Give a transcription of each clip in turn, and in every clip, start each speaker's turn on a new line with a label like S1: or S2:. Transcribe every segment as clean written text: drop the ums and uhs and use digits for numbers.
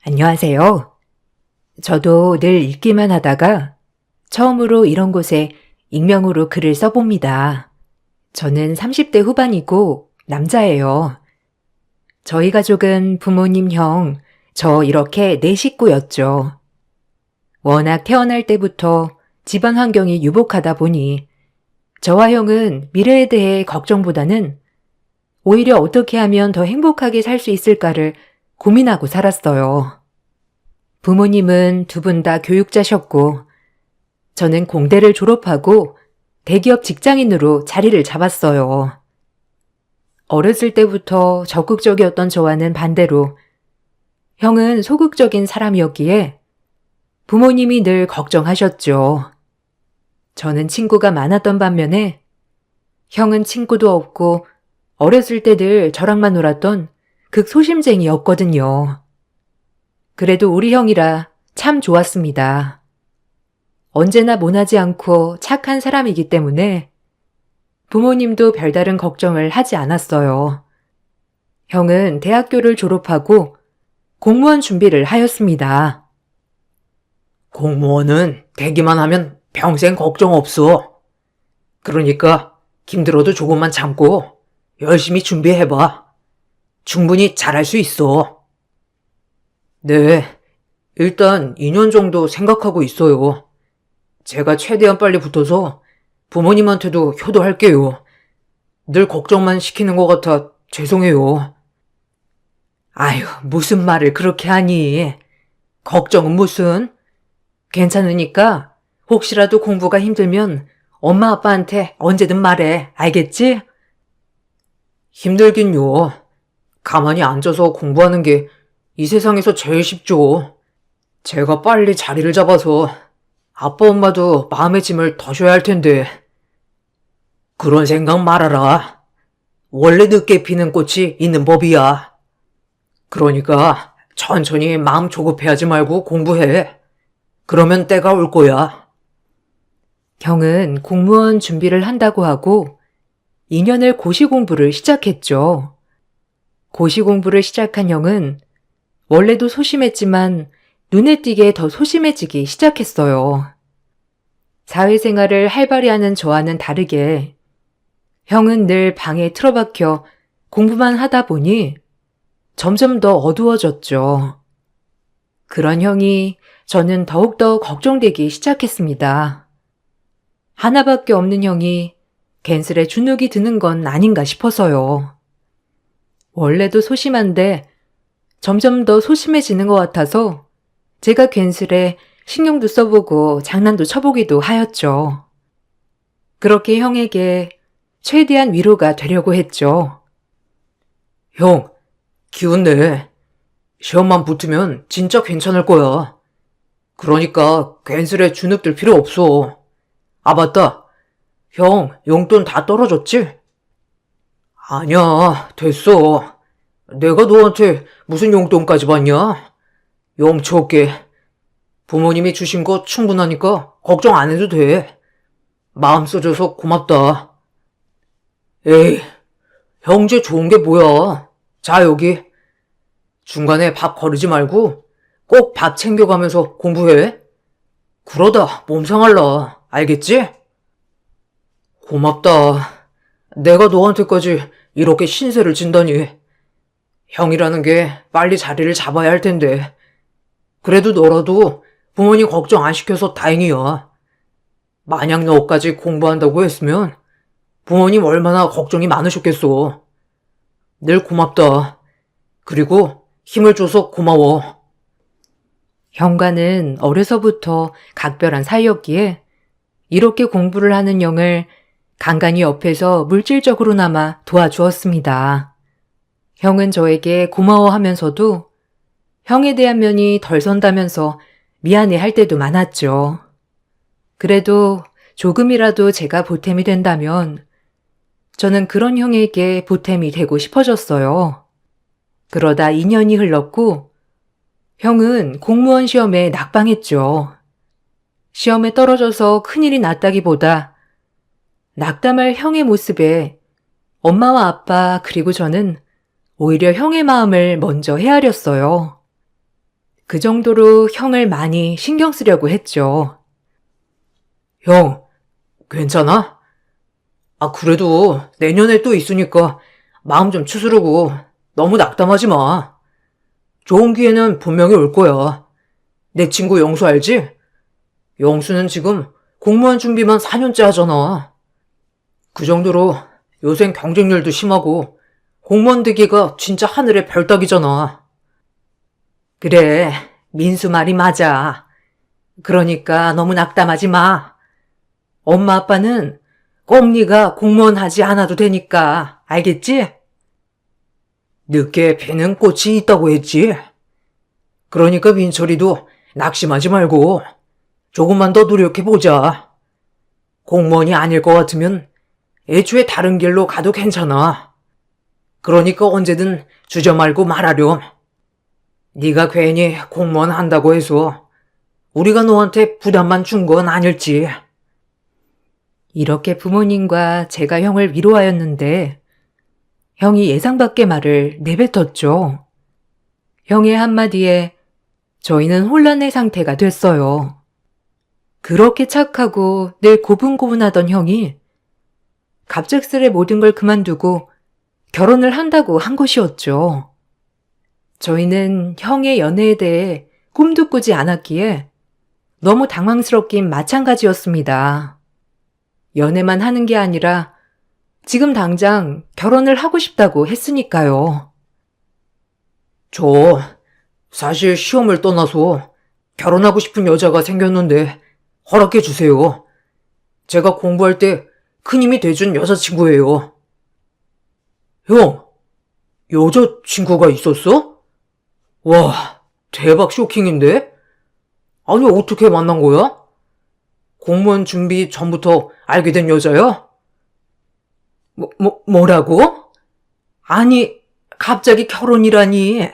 S1: 안녕하세요. 저도 늘 읽기만 하다가 처음으로 이런 곳에 익명으로 글을 써봅니다. 저는 30대 후반이고 남자예요. 저희 가족은 부모님, 형, 저 이렇게 네 식구였죠. 워낙 태어날 때부터 집안 환경이 유복하다 보니 저와 형은 미래에 대해 걱정보다는 오히려 어떻게 하면 더 행복하게 살 수 있을까를 고민하고 살았어요. 부모님은 두 분 다 교육자셨고 저는 공대를 졸업하고 대기업 직장인으로 자리를 잡았어요. 어렸을 때부터 적극적이었던 저와는 반대로 형은 소극적인 사람이었기에 부모님이 늘 걱정하셨죠. 저는 친구가 많았던 반면에 형은 친구도 없고 어렸을 때 늘 저랑만 놀았던 극소심쟁이였거든요. 그래도 우리 형이라 참 좋았습니다. 언제나 모나지 않고 착한 사람이기 때문에 부모님도 별다른 걱정을 하지 않았어요. 형은 대학교를 졸업하고 공무원 준비를 하였습니다.
S2: 공무원은 되기만 하면 평생 걱정 없어. 그러니까 힘들어도 조금만 참고 열심히 준비해봐. 충분히 잘할 수 있어. 네, 일단 2년 정도 생각하고 있어요. 제가 최대한 빨리 붙어서 부모님한테도 효도할게요. 늘 걱정만 시키는 것 같아 죄송해요.
S1: 아유, 무슨 말을 그렇게 하니? 걱정은 무슨? 괜찮으니까 혹시라도 공부가 힘들면 엄마 아빠한테 언제든 말해. 알겠지?
S2: 힘들긴요. 가만히 앉아서 공부하는 게 이 세상에서 제일 쉽죠. 제가 빨리 자리를 잡아서 아빠 엄마도 마음의 짐을 더 쉬어야 할 텐데. 그런 생각 말아라. 원래 늦게 피는 꽃이 있는 법이야. 그러니까 천천히 마음 조급해하지 말고 공부해. 그러면 때가 올 거야.
S1: 형은 공무원 준비를 한다고 하고 2년을 고시 공부를 시작했죠. 고시 공부를 시작한 형은 원래도 소심했지만 눈에 띄게 더 소심해지기 시작했어요. 사회생활을 활발히 하는 저와는 다르게 형은 늘 방에 틀어박혀 공부만 하다 보니 점점 더 어두워졌죠. 그런 형이 저는 더욱더 걱정되기 시작했습니다. 하나밖에 없는 형이 괜스레 주눅이 드는 건 아닌가 싶어서요. 원래도 소심한데 점점 더 소심해지는 것 같아서 제가 괜스레 신경도 써보고 장난도 쳐보기도 하였죠. 그렇게 형에게 최대한 위로가 되려고 했죠.
S2: 형, 기운 내. 시험만 붙으면 진짜 괜찮을 거야. 그러니까 괜스레 주눅 들 필요 없어. 아, 맞다. 형, 용돈 다 떨어졌지? 아니야, 됐어. 내가 너한테 무슨 용돈까지 받냐? 염치 없게. 부모님이 주신 거 충분하니까 걱정 안 해도 돼. 마음 써줘서 고맙다. 에이, 형제 좋은 게 뭐야. 자, 여기. 중간에 밥 거르지 말고 꼭 밥 챙겨가면서 공부해. 그러다 몸 상할라. 알겠지? 고맙다. 내가 너한테까지 이렇게 신세를 진다니. 형이라는 게 빨리 자리를 잡아야 할 텐데. 그래도 너라도 부모님 걱정 안 시켜서 다행이야. 만약 너까지 공부한다고 했으면 부모님 얼마나 걱정이 많으셨겠어. 늘 고맙다. 그리고 힘을 줘서 고마워.
S1: 형과는 어려서부터 각별한 사이였기에 이렇게 공부를 하는 형을 간간히 옆에서 물질적으로나마 도와주었습니다. 형은 저에게 고마워하면서도 형에 대한 면이 덜 선다면서 미안해할 때도 많았죠. 그래도 조금이라도 제가 보탬이 된다면 저는 그런 형에게 보탬이 되고 싶어졌어요. 그러다 2년이 흘렀고 형은 공무원 시험에 낙방했죠. 시험에 떨어져서 큰일이 났다기보다 낙담할 형의 모습에 엄마와 아빠 그리고 저는 오히려 형의 마음을 먼저 헤아렸어요. 그 정도로 형을 많이 신경 쓰려고 했죠.
S2: 형, 괜찮아? 그래도 내년에 또 있으니까 마음 좀 추스르고 너무 낙담하지 마. 좋은 기회는 분명히 올 거야. 내 친구 영수 알지? 영수는 지금 공무원 준비만 4년째 하잖아. 그 정도로 요샌 경쟁률도 심하고 공무원 되기가 진짜 하늘의 별 따기잖아.
S1: 그래, 민수 말이 맞아. 그러니까 너무 낙담하지 마. 엄마 아빠는 꼭 네가 공무원 하지 않아도 되니까, 알겠지?
S2: 늦게 피는 꽃이 있다고 했지. 그러니까 민철이도 낙심하지 말고 조금만 더 노력해보자. 공무원이 아닐 것 같으면 애초에 다른 길로 가도 괜찮아. 그러니까 언제든 주저 말고 말하렴. 네가 괜히 공무원 한다고 해서 우리가 너한테 부담만 준 건 아닐지.
S1: 이렇게 부모님과 제가 형을 위로하였는데 형이 예상 밖의 말을 내뱉었죠. 형의 한마디에 저희는 혼란의 상태가 됐어요. 그렇게 착하고 늘 고분고분하던 형이 갑작스레 모든 걸 그만두고 결혼을 한다고 한 것이었죠. 저희는 형의 연애에 대해 꿈도 꾸지 않았기에 너무 당황스럽긴 마찬가지였습니다. 연애만 하는 게 아니라 지금 당장 결혼을 하고 싶다고 했으니까요.
S2: 저 사실 시험을 떠나서 결혼하고 싶은 여자가 생겼는데 허락해 주세요. 제가 공부할 때 큰 힘이 돼준 여자친구예요. 형, 여자친구가 있었어? 와, 대박 쇼킹인데? 아니, 어떻게 만난 거야? 공무원 준비 전부터 알게 된 여자야? 뭐라고? 아니, 갑자기 결혼이라니.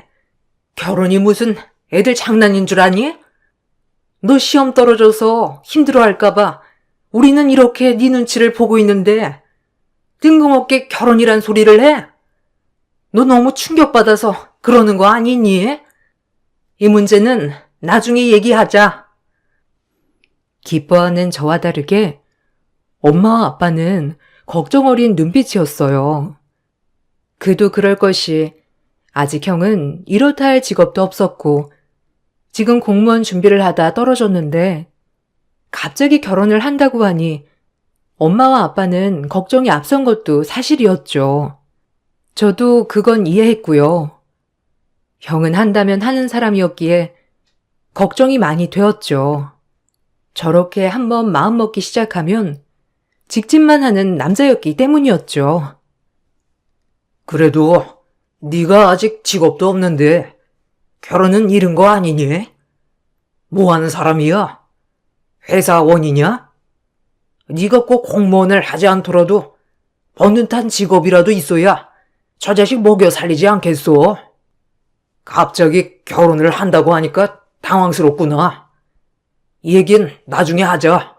S2: 결혼이 무슨 애들 장난인 줄 아니? 너 시험 떨어져서 힘들어할까봐 우리는 이렇게 네 눈치를 보고 있는데 뜬금없게 결혼이란 소리를 해? 너 너무 충격받아서 그러는 거 아니니? 이 문제는 나중에 얘기하자. 기뻐하는 저와 다르게 엄마와 아빠는 걱정 어린 눈빛이었어요. 그도 그럴 것이 아직 형은 이렇다 할 직업도 없었고 지금 공무원 준비를 하다 떨어졌는데 갑자기 결혼을 한다고 하니 엄마와 아빠는 걱정이 앞선 것도 사실이었죠. 저도 그건 이해했고요. 형은 한다면 하는 사람이었기에 걱정이 많이 되었죠. 저렇게 한번 마음먹기 시작하면 직진만 하는 남자였기 때문이었죠. 그래도 네가 아직 직업도 없는데 결혼은 이른 거 아니니? 뭐 하는 사람이야? 회사원이냐? 네가 꼭 공무원을 하지 않더라도 번듯한 직업이라도 있어야 저 자식 먹여 살리지 않겠소? 갑자기 결혼을 한다고 하니까 당황스럽구나. 이 얘긴 나중에 하자.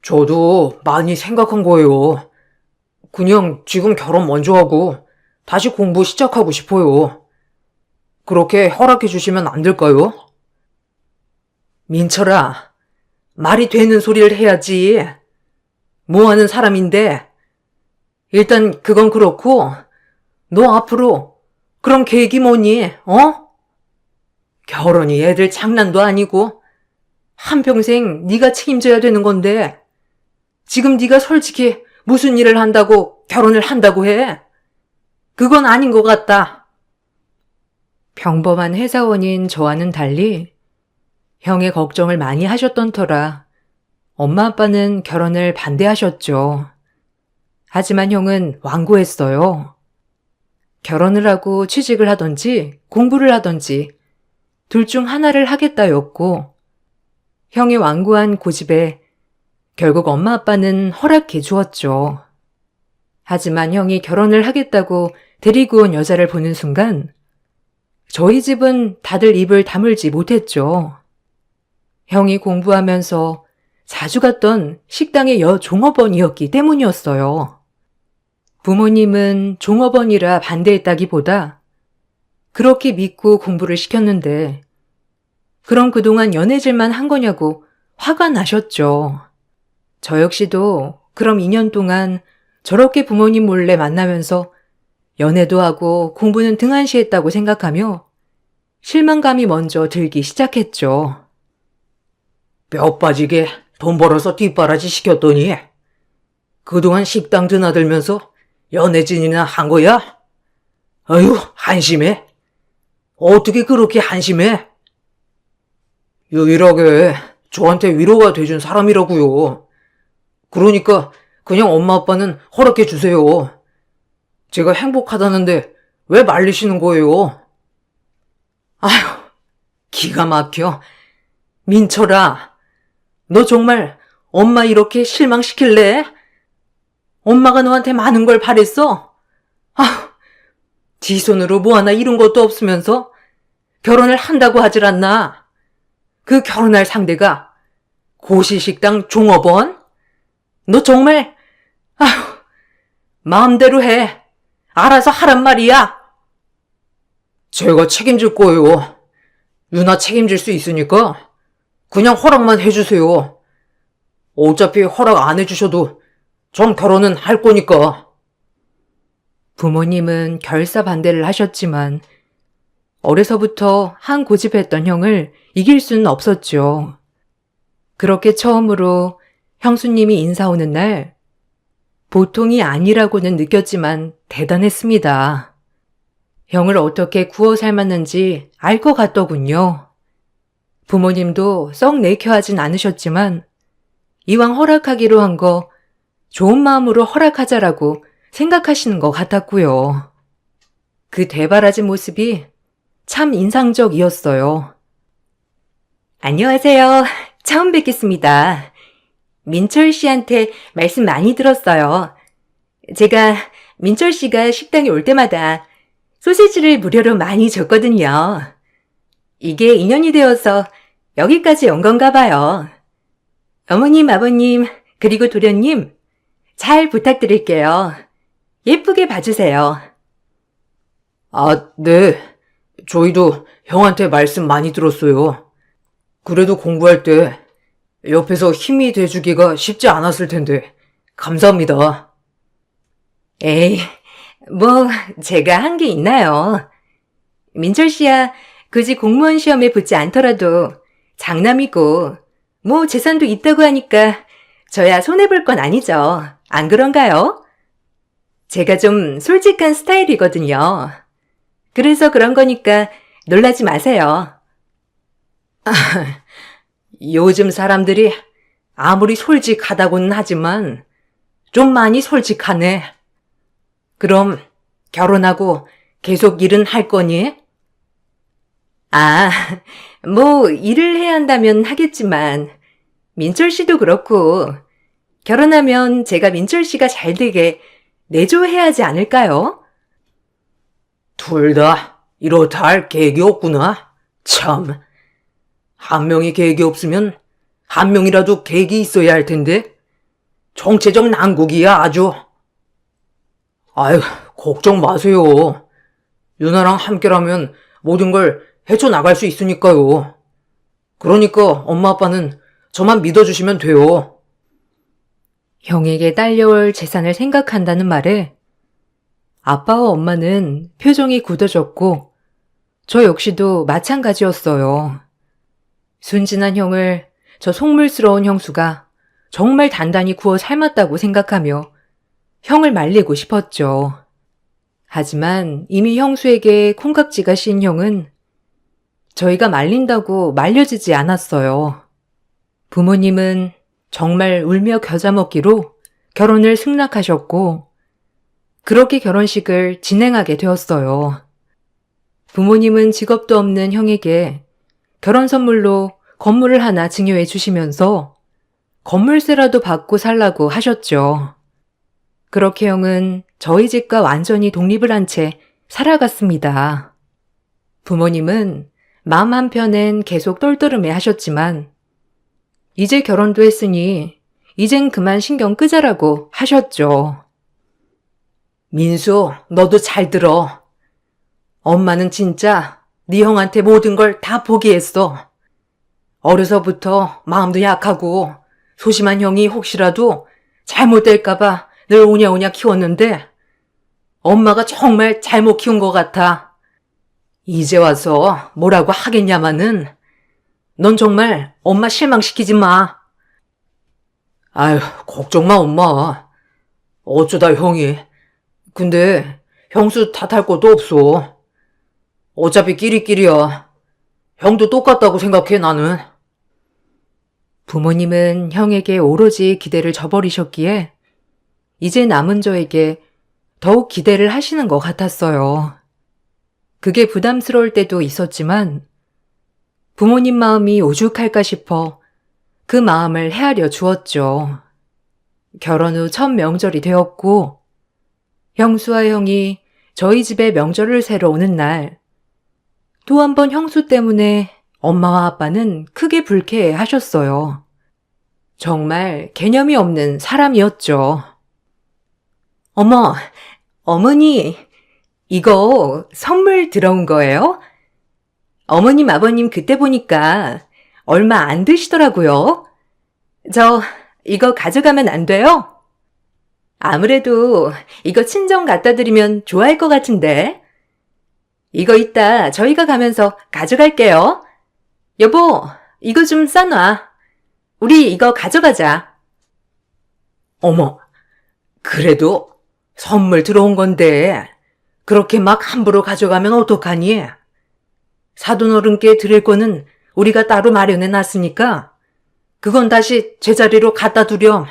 S2: 저도 많이 생각한 거예요. 그냥 지금 결혼 먼저 하고 다시 공부 시작하고 싶어요. 그렇게 허락해 주시면 안 될까요?
S1: 민철아, 말이 되는 소리를 해야지. 뭐 하는 사람인데. 일단 그건 그렇고 너 앞으로 그런 계획이 뭐니, 어? 결혼이 애들 장난도 아니고 한평생 네가 책임져야 되는 건데 지금 네가 솔직히 무슨 일을 한다고 결혼을 한다고 해? 그건 아닌 것 같다. 평범한 회사원인 저와는 달리 형의 걱정을 많이 하셨던 터라 엄마 아빠는 결혼을 반대하셨죠. 하지만 형은 완고했어요. 결혼을 하고 취직을 하던지 공부를 하던지 둘 중 하나를 하겠다였고 형의 완고한 고집에 결국 엄마 아빠는 허락해 주었죠. 하지만 형이 결혼을 하겠다고 데리고 온 여자를 보는 순간 저희 집은 다들 입을 다물지 못했죠. 형이 공부하면서 자주 갔던 식당의 여종업원이었기 때문이었어요. 부모님은 종업원이라 반대했다기보다 그렇게 믿고 공부를 시켰는데 그럼 그동안 연애질만 한 거냐고 화가 나셨죠. 저 역시도 그럼 2년 동안 저렇게 부모님 몰래 만나면서 연애도 하고 공부는 등한시했다고 생각하며 실망감이 먼저 들기 시작했죠.
S2: 뼈 빠지게 돈 벌어서 뒷바라지 시켰더니 그동안 식당 드나들면서 연애진이나 한 거야? 아유, 한심해. 어떻게 그렇게 한심해? 유일하게 저한테 위로가 돼준 사람이라고요. 그러니까 그냥 엄마 아빠는 허락해 주세요. 제가 행복하다는데 왜 말리시는 거예요?
S1: 아휴, 기가 막혀. 민철아, 너 정말 엄마 이렇게 실망시킬래? 엄마가 너한테 많은 걸 바랬어? 아휴, 지 손으로 뭐 하나 이룬 것도 없으면서 결혼을 한다고 하질 않나? 그 결혼할 상대가 고시식당 종업원? 너 정말, 아휴, 마음대로 해. 알아서 하란 말이야.
S2: 제가 책임질 거예요. 유나 책임질 수 있으니까 그냥 허락만 해주세요. 어차피 허락 안 해주셔도 전 결혼은 할 거니까.
S1: 부모님은 결사 반대를 하셨지만 어려서부터 한 고집했던 형을 이길 수는 없었죠. 그렇게 처음으로 형수님이 인사 오는 날 보통이 아니라고는 느꼈지만 대단했습니다. 형을 어떻게 구워 삶았는지 알 것 같더군요. 부모님도 썩 내켜하진 않으셨지만 이왕 허락하기로 한 거 좋은 마음으로 허락하자라고 생각하시는 것 같았고요. 그 대바라진 모습이 참 인상적이었어요. 안녕하세요. 처음 뵙겠습니다. 민철 씨한테 말씀 많이 들었어요. 제가 민철 씨가 식당에 올 때마다 소시지를 무료로 많이 줬거든요. 이게 인연이 되어서 여기까지 온 건가 봐요. 어머님, 아버님, 그리고 도련님, 잘 부탁드릴게요. 예쁘게 봐주세요.
S2: 아, 네. 저희도 형한테 말씀 많이 들었어요. 그래도 공부할 때 옆에서 힘이 돼주기가 쉽지 않았을 텐데 감사합니다.
S1: 에이, 뭐 제가 한 게 있나요? 민철 씨야 굳이 공무원 시험에 붙지 않더라도 장남이고 뭐 재산도 있다고 하니까 저야 손해볼 건 아니죠. 안 그런가요? 제가 좀 솔직한 스타일이거든요. 그래서 그런 거니까 놀라지 마세요.
S2: 요즘 사람들이 아무리 솔직하다고는 하지만 좀 많이 솔직하네. 그럼 결혼하고 계속 일은 할 거니?
S1: 아, 뭐 일을 해야 한다면 하겠지만 민철 씨도 그렇고 결혼하면 제가 민철 씨가 잘 되게 내조해야 하지 않을까요?
S2: 둘 다 이렇다 할 계획이 없구나. 참. 한 명이 계획이 없으면 한 명이라도 계획이 있어야 할 텐데. 정체적 난국이야 아주. 아유, 걱정 마세요. 유나랑 함께라면 모든 걸 헤쳐나갈 수 있으니까요. 그러니까 엄마 아빠는 저만 믿어주시면 돼요.
S1: 형에게 딸려올 재산을 생각한다는 말에 아빠와 엄마는 표정이 굳어졌고 저 역시도 마찬가지였어요. 순진한 형을 저 속물스러운 형수가 정말 단단히 구워 삶았다고 생각하며 형을 말리고 싶었죠. 하지만 이미 형수에게 콩깍지가 씌인 형은 저희가 말린다고 말려지지 않았어요. 부모님은 정말 울며 겨자 먹기로 결혼을 승낙하셨고 그렇게 결혼식을 진행하게 되었어요. 부모님은 직업도 없는 형에게 결혼 선물로 건물을 하나 증여해 주시면서 건물세라도 받고 살라고 하셨죠. 그렇게 형은 저희 집과 완전히 독립을 한 채 살아갔습니다. 부모님은 마음 한편엔 계속 똘똘음해 하셨지만 이제 결혼도 했으니 이젠 그만 신경 끄자라고 하셨죠.
S2: 민수, 너도 잘 들어.
S1: 엄마는 진짜 네 형한테 모든 걸 다 포기했어. 어려서부터 마음도 약하고 소심한 형이 혹시라도 잘못될까봐 늘 오냐오냐 키웠는데 엄마가 정말 잘못 키운 것 같아. 이제 와서 뭐라고 하겠냐마는 넌 정말 엄마 실망시키지 마.
S2: 아휴, 걱정 마, 엄마. 어쩌다 형이. 근데 형수 탓할 것도 없어. 어차피 끼리끼리야. 형도 똑같다고 생각해, 나는.
S1: 부모님은 형에게 오로지 기대를 저버리셨기에 이제 남은 저에게 더욱 기대를 하시는 것 같았어요. 그게 부담스러울 때도 있었지만 부모님 마음이 오죽할까 싶어 그 마음을 헤아려 주었죠. 결혼 후 첫 명절이 되었고 형수와 형이 저희 집에 명절을 새러 오는 날 또 한 번 형수 때문에 엄마와 아빠는 크게 불쾌해 하셨어요. 정말 개념이 없는 사람이었죠. 어머, 어머니, 이거 선물 들어온 거예요? 어머님, 아버님 그때 보니까 얼마 안 드시더라고요. 저 이거 가져가면 안 돼요? 아무래도 이거 친정 갖다 드리면 좋아할 것 같은데. 이거 이따 저희가 가면서 가져갈게요. 여보, 이거 좀 싸놔. 우리 이거 가져가자.
S2: 어머, 그래도 선물 들어온 건데 그렇게 막 함부로 가져가면 어떡하니? 사돈 어른께 드릴 거는 우리가 따로 마련해 놨으니까 그건 다시 제자리로 갖다 두렴.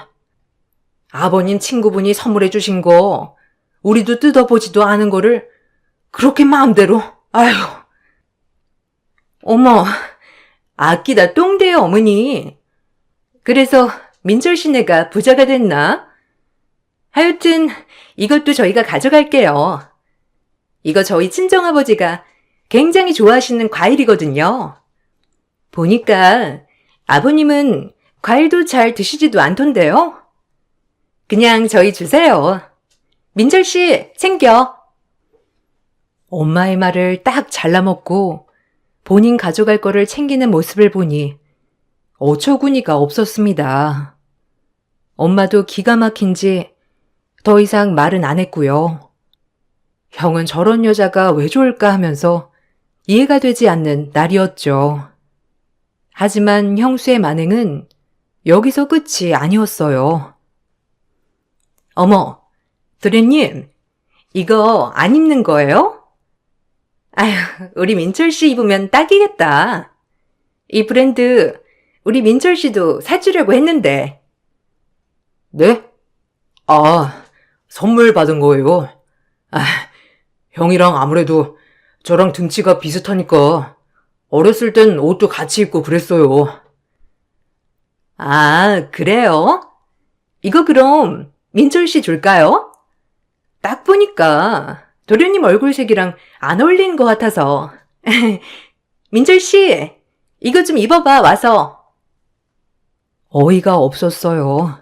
S2: 아버님 친구분이 선물해 주신 거 우리도 뜯어보지도 않은 거를 그렇게 마음대로, 아휴.
S1: 어머, 아끼다 똥돼요, 어머니. 그래서 민철 씨네가 부자가 됐나? 하여튼 이것도 저희가 가져갈게요. 이거 저희 친정아버지가 굉장히 좋아하시는 과일이거든요. 보니까 아버님은 과일도 잘 드시지도 않던데요. 그냥 저희 주세요. 민철 씨, 챙겨. 엄마의 말을 딱 잘라먹고 본인 가져갈 거를 챙기는 모습을 보니 어처구니가 없었습니다. 엄마도 기가 막힌지 더 이상 말은 안 했고요. 형은 저런 여자가 왜 좋을까 하면서 이해가 되지 않는 날이었죠. 하지만 형수의 만행은 여기서 끝이 아니었어요. 어머, 도련님, 이거 안 입는 거예요? 아휴, 우리 민철 씨 입으면 딱이겠다. 이 브랜드 우리 민철 씨도 사주려고 했는데.
S2: 네? 아, 선물 받은 거예요. 아, 형이랑 아무래도 저랑 등치가 비슷하니까 어렸을 땐 옷도 같이 입고 그랬어요.
S1: 아, 그래요? 이거 그럼 민철 씨 줄까요? 딱 보니까 도련님 얼굴색이랑 안 어울리는 것 같아서. 민철 씨, 이거 좀 입어봐, 와서. 어이가 없었어요.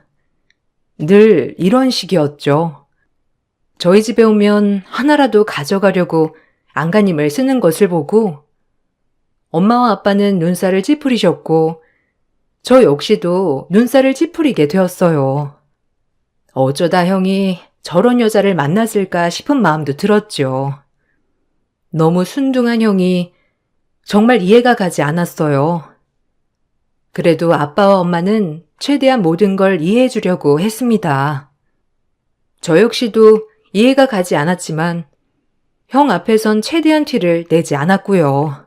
S1: 늘 이런 식이었죠. 저희 집에 오면 하나라도 가져가려고 안간힘을 쓰는 것을 보고 엄마와 아빠는 눈살을 찌푸리셨고 저 역시도 눈살을 찌푸리게 되었어요. 어쩌다 형이 저런 여자를 만났을까 싶은 마음도 들었죠. 너무 순둥한 형이 정말 이해가 가지 않았어요. 그래도 아빠와 엄마는 최대한 모든 걸 이해해 주려고 했습니다. 저 역시도 이해가 가지 않았지만 형 앞에선 최대한 티를 내지 않았고요.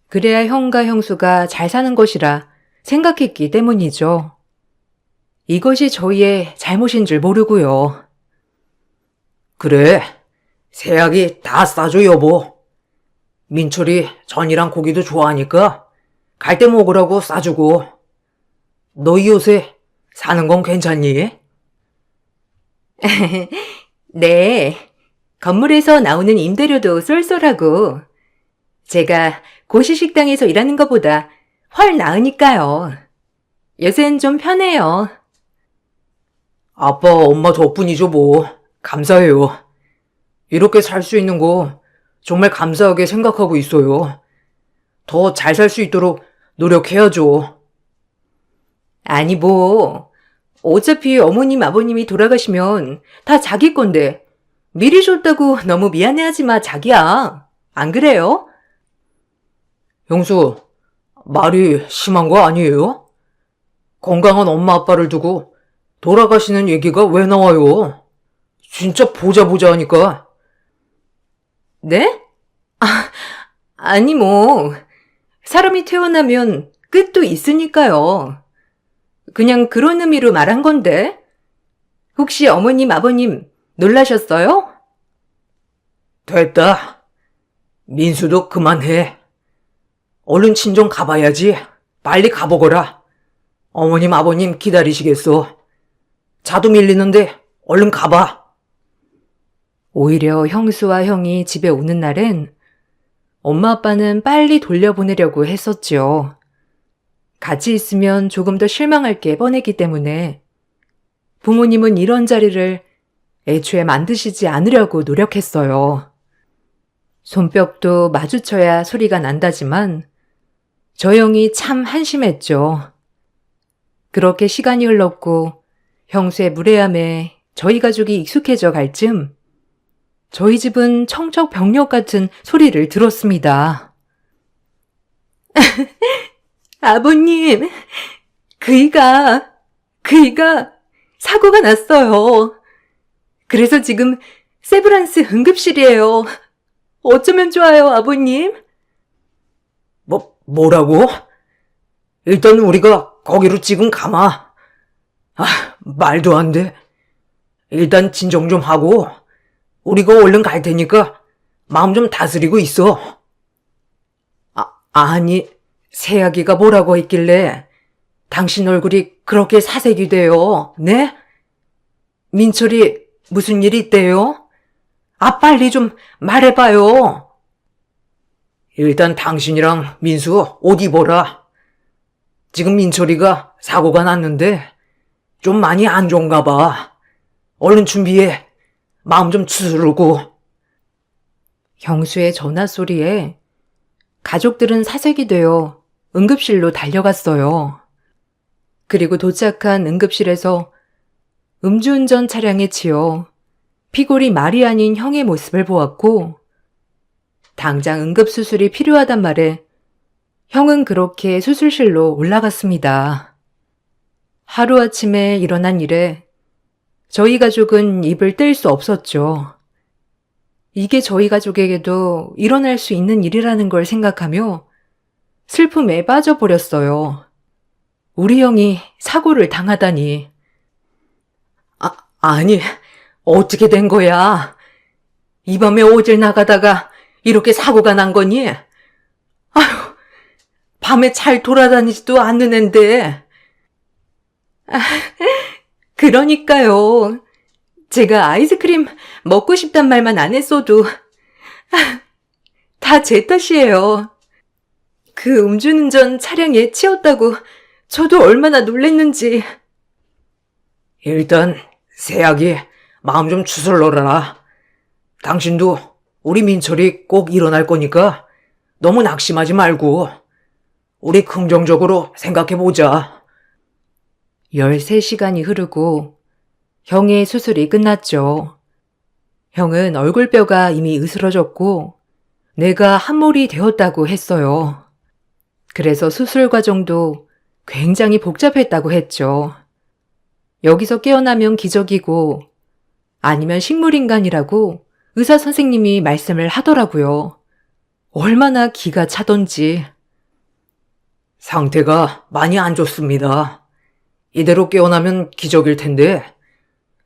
S1: 그래야 형과 형수가 잘 사는 것이라 생각했기 때문이죠. 이것이 저희의 잘못인 줄 모르고요.
S2: 그래, 새약이 다 싸줘, 여보. 민철이 전이랑 고기도 좋아하니까 갈 때 먹으라고 싸주고. 너희 요새 사는 건 괜찮니?
S1: 네, 건물에서 나오는 임대료도 쏠쏠하고 제가 고시식당에서 일하는 것보다 훨 나으니까요. 요새는 좀 편해요.
S2: 아빠, 엄마 덕분이죠, 뭐. 감사해요. 이렇게 살 수 있는 거 정말 감사하게 생각하고 있어요. 더 잘 살 수 있도록 노력해야죠.
S1: 아니, 뭐, 어차피 어머님, 아버님이 돌아가시면 다 자기 건데, 미리 줬다고 너무 미안해하지 마, 자기야. 안 그래요?
S2: 형수, 말이 심한 거 아니에요? 건강한 엄마 아빠를 두고 돌아가시는 얘기가 왜 나와요? 진짜 보자 하니까.
S1: 네? 아니, 뭐, 사람이 태어나면 끝도 있으니까요. 그냥 그런 의미로 말한 건데. 혹시 어머님, 아버님 놀라셨어요?
S2: 됐다. 민수도 그만해. 얼른 친정 가봐야지. 빨리 가보거라. 어머님, 아버님 기다리시겠어. 자도 밀리는데 얼른 가봐.
S1: 오히려 형수와 형이 집에 오는 날엔 엄마 아빠는 빨리 돌려보내려고 했었죠. 같이 있으면 조금 더 실망할 게 뻔했기 때문에 부모님은 이런 자리를 애초에 만드시지 않으려고 노력했어요. 손뼉도 마주쳐야 소리가 난다지만 저 형이 참 한심했죠. 그렇게 시간이 흘렀고 형수의 무례함에 저희 가족이 익숙해져 갈 즈음 저희 집은 청척병력 같은 소리를 들었습니다. 아버님, 그이가 사고가 났어요. 그래서 지금 세브란스 응급실이에요. 어쩌면 좋아요, 아버님?
S2: 뭐라고? 일단 우리가 거기로 지금 가마. 말도 안 돼. 일단 진정 좀 하고 우리가 얼른 갈 테니까 마음 좀 다스리고 있어. 아니, 새아기가 뭐라고 했길래 당신 얼굴이 그렇게 사색이 돼요, 네? 민철이 무슨 일 있대요? 빨리 좀 말해봐요. 일단 당신이랑 민수 옷 입어라. 지금 민철이가 사고가 났는데 좀 많이 안 좋은가 봐. 얼른 준비해. 마음 좀 추스르고.
S1: 형수의 전화 소리에 가족들은 사색이 되어 응급실로 달려갔어요. 그리고 도착한 응급실에서 음주운전 차량에 치여 피골이 말이 아닌 형의 모습을 보았고 당장 응급수술이 필요하단 말에 형은 그렇게 수술실로 올라갔습니다. 하루아침에 일어난 일에 저희 가족은 입을 뗄 수 없었죠. 이게 저희 가족에게도 일어날 수 있는 일이라는 걸 생각하며 슬픔에 빠져버렸어요. 우리 형이 사고를 당하다니. 아니, 어떻게 된 거야? 이 밤에 어딜 나가다가 이렇게 사고가 난 거니? 아휴, 밤에 잘 돌아다니지도 않는 앤데. 그러니까요. 제가 아이스크림 먹고 싶단 말만 안 했어도 다 제 탓이에요. 그 음주운전 차량에 치였다고 저도 얼마나 놀랬는지.
S2: 일단 새아기 마음 좀 추스러라. 당신도 우리 민철이 꼭 일어날 거니까 너무 낙심하지 말고 우리 긍정적으로 생각해보자.
S1: 13시간이 흐르고 형의 수술이 끝났죠. 형은 얼굴뼈가 이미 으스러졌고 뇌가 함몰이 되었다고 했어요. 그래서 수술 과정도 굉장히 복잡했다고 했죠. 여기서 깨어나면 기적이고 아니면 식물인간이라고 의사 선생님이 말씀을 하더라고요. 얼마나 기가 차던지.
S2: 상태가 많이 안 좋습니다. 이대로 깨어나면 기적일 텐데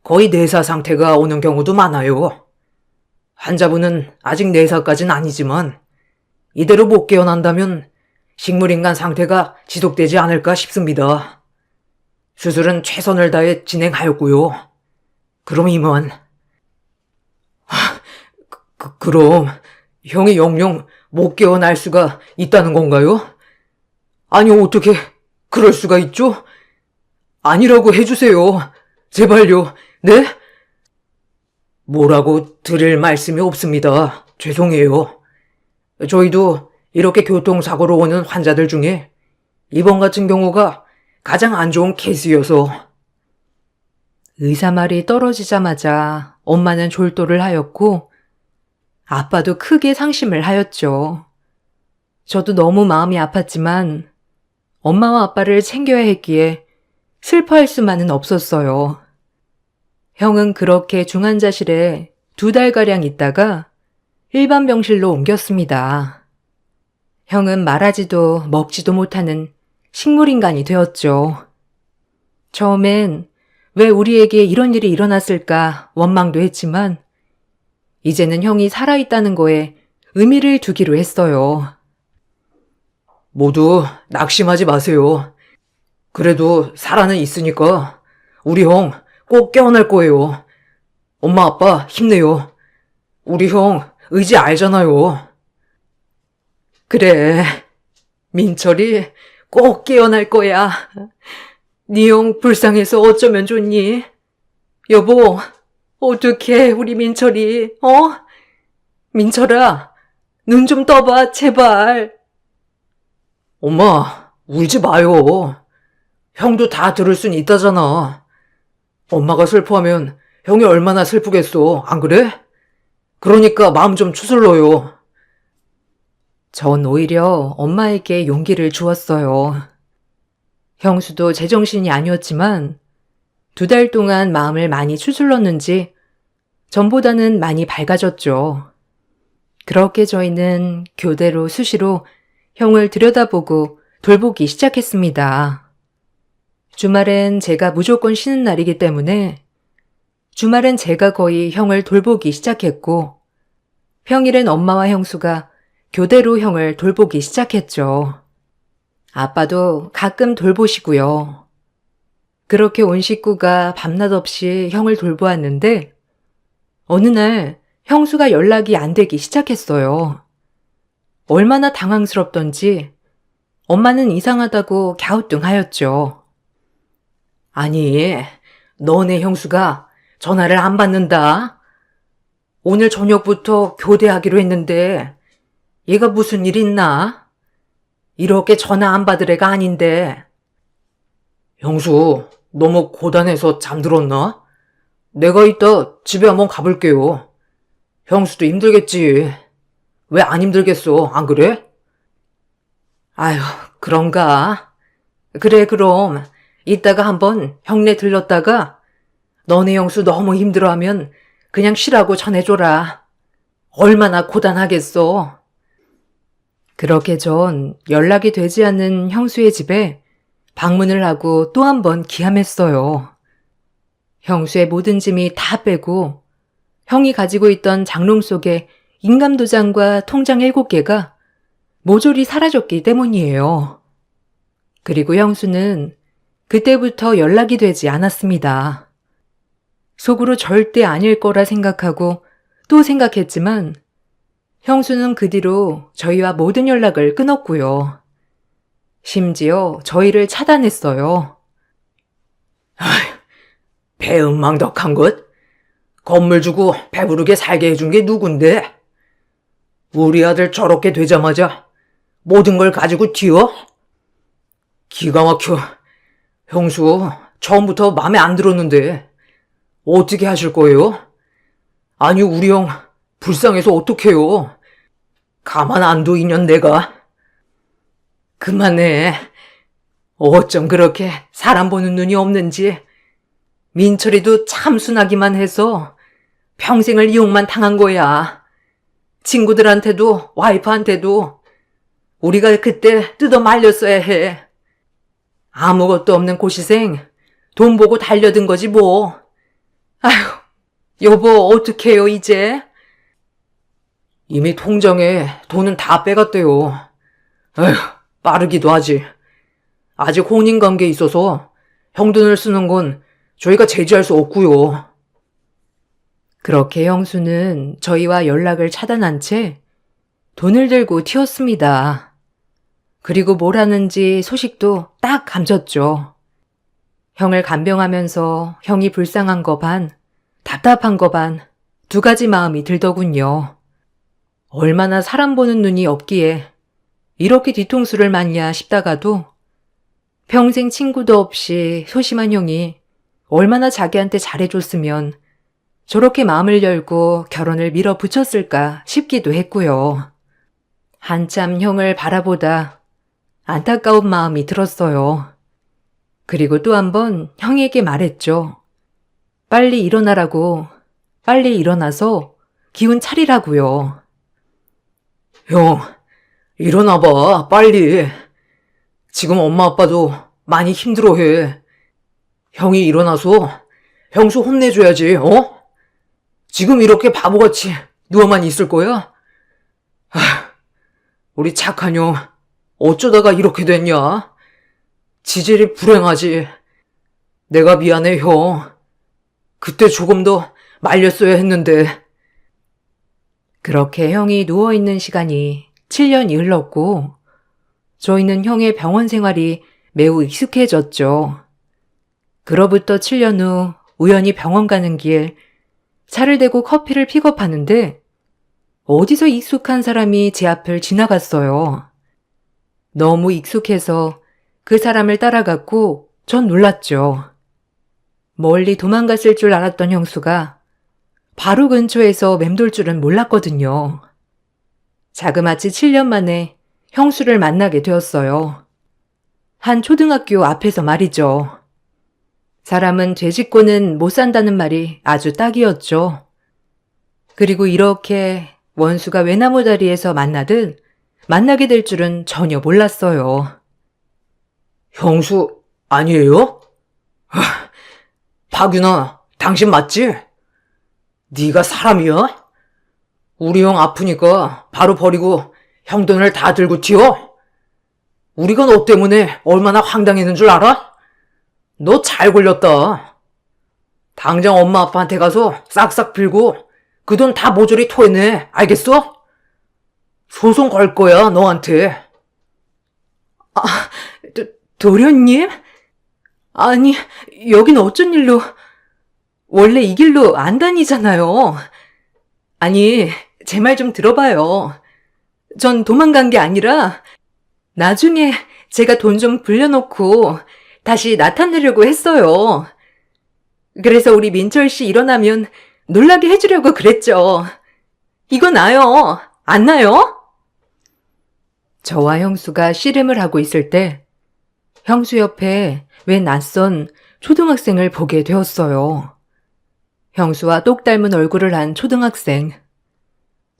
S2: 거의 내사 상태가 오는 경우도 많아요. 환자분은 아직 내사까지는 아니지만 이대로 못 깨어난다면 식물인간 상태가 지속되지 않을까 싶습니다. 수술은 최선을 다해 진행하였고요. 그럼 이만. 그럼 형이 영영 못 깨어날 수가 있다는 건가요? 아니, 어떻게 그럴 수가 있죠? 아니라고 해주세요. 제발요. 네? 뭐라고 드릴 말씀이 없습니다. 죄송해요. 저희도 이렇게 교통사고로 오는 환자들 중에 이번 같은 경우가 가장 안 좋은 케이스여서.
S1: 의사 말이 떨어지자마자 엄마는 졸도를 하였고 아빠도 크게 상심을 하였죠. 저도 너무 마음이 아팠지만 엄마와 아빠를 챙겨야 했기에 슬퍼할 수만은 없었어요. 형은 그렇게 중환자실에 2달가량 있다가 일반 병실로 옮겼습니다. 형은 말하지도 먹지도 못하는 식물인간이 되었죠. 처음엔 왜 우리에게 이런 일이 일어났을까 원망도 했지만 이제는 형이 살아있다는 거에 의미를 두기로 했어요.
S2: 모두 낙심하지 마세요. 그래도 살아는 있으니까 우리 형 꼭 깨어날 거예요. 엄마 아빠 힘내요. 우리 형 의지 알잖아요.
S1: 그래, 민철이 꼭 깨어날 거야. 네 형 불쌍해서 어쩌면 좋니? 여보, 어떡해 우리 민철이, 민철아, 눈 좀 떠봐 제발.
S2: 엄마, 울지 마요. 형도 다 들을 순 있다잖아. 엄마가 슬퍼하면 형이 얼마나 슬프겠어, 안 그래? 그러니까 마음 좀 추슬러요.
S1: 전 오히려 엄마에게 용기를 주었어요. 형수도 제정신이 아니었지만 2달 동안 마음을 많이 추슬렀는지 전보다는 많이 밝아졌죠. 그렇게 저희는 교대로 수시로 형을 들여다보고 돌보기 시작했습니다. 주말엔 제가 무조건 쉬는 날이기 때문에 주말엔 제가 거의 형을 돌보기 시작했고 평일엔 엄마와 형수가 교대로 형을 돌보기 시작했죠. 아빠도 가끔 돌보시고요. 그렇게 온 식구가 밤낮 없이 형을 돌보았는데 어느 날 형수가 연락이 안 되기 시작했어요. 얼마나 당황스럽던지 엄마는 이상하다고 갸우뚱하였죠.
S2: 아니, 너네 형수가 전화를 안 받는다. 오늘 저녁부터 교대하기로 했는데 얘가 무슨 일 있나? 이렇게 전화 안 받을 애가 아닌데. 형수, 너무 고단해서 잠들었나? 내가 이따 집에 한번 가볼게요. 형수도 힘들겠지. 왜 안 힘들겠어, 안 그래?
S1: 아휴, 그런가? 그래, 그럼 이따가 한번 형네 들렀다가 너네 형수 너무 힘들어하면 그냥 쉬라고 전해줘라. 얼마나 고단하겠어. 그렇게 전 연락이 되지 않는 형수의 집에 방문을 하고 또 한 번 기함했어요. 형수의 모든 짐이 다 빼고 형이 가지고 있던 장롱 속에 인감도장과 통장 7개가 모조리 사라졌기 때문이에요. 그리고 형수는 그때부터 연락이 되지 않았습니다. 속으로 절대 아닐 거라 생각하고 또 생각했지만 형수는 그 뒤로 저희와 모든 연락을 끊었고요. 심지어 저희를 차단했어요.
S2: 배은망덕한 것? 건물 주고 배부르게 살게 해준 게 누군데? 우리 아들 저렇게 되자마자 모든 걸 가지고 튀어? 기가 막혀. 형수, 처음부터 마음에 안 들었는데 어떻게 하실 거예요? 아니, 우리 형 불쌍해서 어떡해요? 가만 안 둬, 이년 내가.
S1: 그만해. 어쩜 그렇게 사람 보는 눈이 없는지. 민철이도 참 순하기만 해서 평생을 이용만 당한 거야. 친구들한테도 와이프한테도 우리가 그때 뜯어 말렸어야 해. 아무것도 없는 고시생 돈 보고 달려든 거지 뭐. 아휴, 여보 어떡해요 이제?
S2: 이미 통장에 돈은 다 빼갔대요. 에휴, 빠르기도 하지. 아직 혼인관계에 있어서 형 돈을 쓰는 건 저희가 제지할 수 없고요.
S1: 그렇게 형수는 저희와 연락을 차단한 채 돈을 들고 튀었습니다. 그리고 뭘 하는지 소식도 딱 감췄죠. 형을 간병하면서 형이 불쌍한 거 반, 답답한 거 반, 2가지 마음이 들더군요. 얼마나 사람 보는 눈이 없기에 이렇게 뒤통수를 맞냐 싶다가도 평생 친구도 없이 소심한 형이 얼마나 자기한테 잘해줬으면 저렇게 마음을 열고 결혼을 밀어붙였을까 싶기도 했고요. 한참 형을 바라보다 안타까운 마음이 들었어요. 그리고 또 한 번 형에게 말했죠. 빨리 일어나라고, 빨리 일어나서 기운 차리라고요.
S2: 형, 일어나봐, 빨리. 지금 엄마 아빠도 많이 힘들어해. 형이 일어나서 형수 혼내줘야지, 어? 지금 이렇게 바보같이 누워만 있을 거야? 우리 착한 형, 어쩌다가 이렇게 됐냐? 지질이 불행하지. 내가 미안해, 형. 그때 조금 더 말렸어야 했는데.
S1: 그렇게 형이 누워있는 시간이 7년이 흘렀고 저희는 형의 병원 생활이 매우 익숙해졌죠. 그로부터 7년 후 우연히 병원 가는 길 차를 대고 커피를 픽업하는데 어디서 익숙한 사람이 제 앞을 지나갔어요. 너무 익숙해서 그 사람을 따라갔고 전 놀랐죠. 멀리 도망갔을 줄 알았던 형수가 바로 근처에서 맴돌 줄은 몰랐거든요. 자그마치 7년 만에 형수를 만나게 되었어요. 한 초등학교 앞에서 말이죠. 사람은 되짚고는 못 산다는 말이 아주 딱이었죠. 그리고 이렇게 원수가 외나무 다리에서 만나듯 만나게 될 줄은 전혀 몰랐어요.
S2: 형수, 아니에요? 박윤아, 당신 맞지? 네가 사람이야? 우리 형 아프니까 바로 버리고 형 돈을 다 들고 튀어? 우리가 너 때문에 얼마나 황당했는 줄 알아? 너 잘 걸렸다. 당장 엄마 아빠한테 가서 싹싹 빌고 그 돈 다 모조리 토해내. 알겠어? 소송 걸 거야, 너한테.
S1: 도련님? 아니, 여긴 어쩐 일로? 원래 이 길로 안 다니잖아요. 아니, 제 말 좀 들어봐요. 전 도망간 게 아니라 나중에 제가 돈 좀 불려놓고 다시 나타내려고 했어요. 그래서 우리 민철 씨 일어나면 놀라게 해주려고 그랬죠. 이거 나요. 안 나요? 저와 형수가 씨름을 하고 있을 때 형수 옆에 웬 낯선 초등학생을 보게 되었어요. 형수와 똑 닮은 얼굴을 한 초등학생.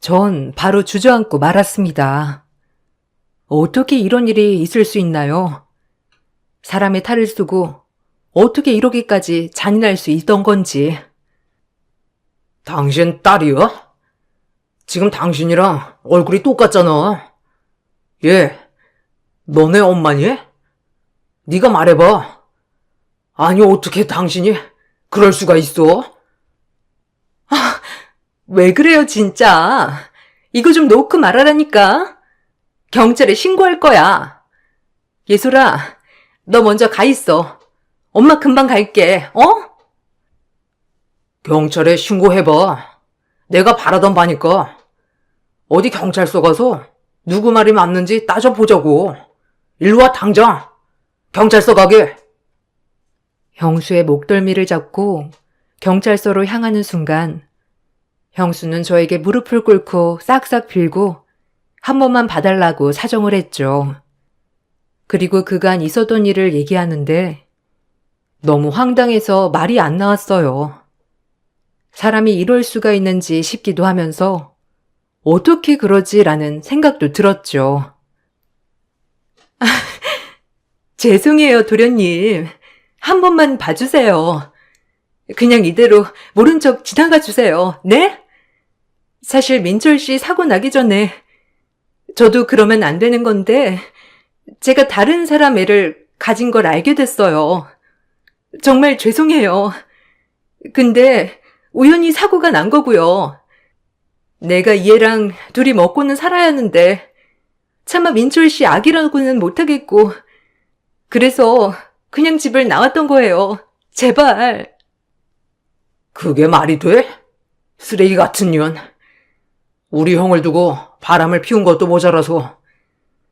S1: 전 바로 주저앉고 말았습니다. 어떻게 이런 일이 있을 수 있나요? 사람의 탈을 쓰고 어떻게 이러기까지 잔인할 수 있던 건지.
S2: 당신 딸이야? 지금 당신이랑 얼굴이 똑같잖아. 얘, 너네 엄마니? 네가 말해봐. 아니, 어떻게 당신이 그럴 수가 있어?
S1: 왜 그래요, 진짜? 이거 좀 놓고 말하라니까. 경찰에 신고할 거야. 예솔아, 너 먼저 가 있어. 엄마 금방 갈게, 어?
S2: 경찰에 신고해봐. 내가 바라던 바니까. 어디 경찰서 가서 누구 말이 맞는지 따져보자고. 일로 와, 당장. 경찰서 가게.
S1: 형수의 목덜미를 잡고 경찰서로 향하는 순간 형수는 저에게 무릎을 꿇고 싹싹 빌고 한 번만 봐달라고 사정을 했죠. 그리고 그간 있었던 일을 얘기하는데 너무 황당해서 말이 안 나왔어요. 사람이 이럴 수가 있는지 싶기도 하면서 어떻게 그러지라는 생각도 들었죠. 죄송해요, 도련님. 한 번만 봐주세요. 그냥 이대로 모른 척 지나가 주세요. 네? 사실 민철 씨 사고 나기 전에 저도 그러면 안 되는 건데 제가 다른 사람 애를 가진 걸 알게 됐어요. 정말 죄송해요. 근데 우연히 사고가 난 거고요. 내가 이 애랑 둘이 먹고는 살아야 하는데 차마 민철 씨 아기라고는 못하겠고 그래서 그냥 집을 나왔던 거예요. 제발.
S2: 그게 말이 돼? 쓰레기 같은 년. 우리 형을 두고 바람을 피운 것도 모자라서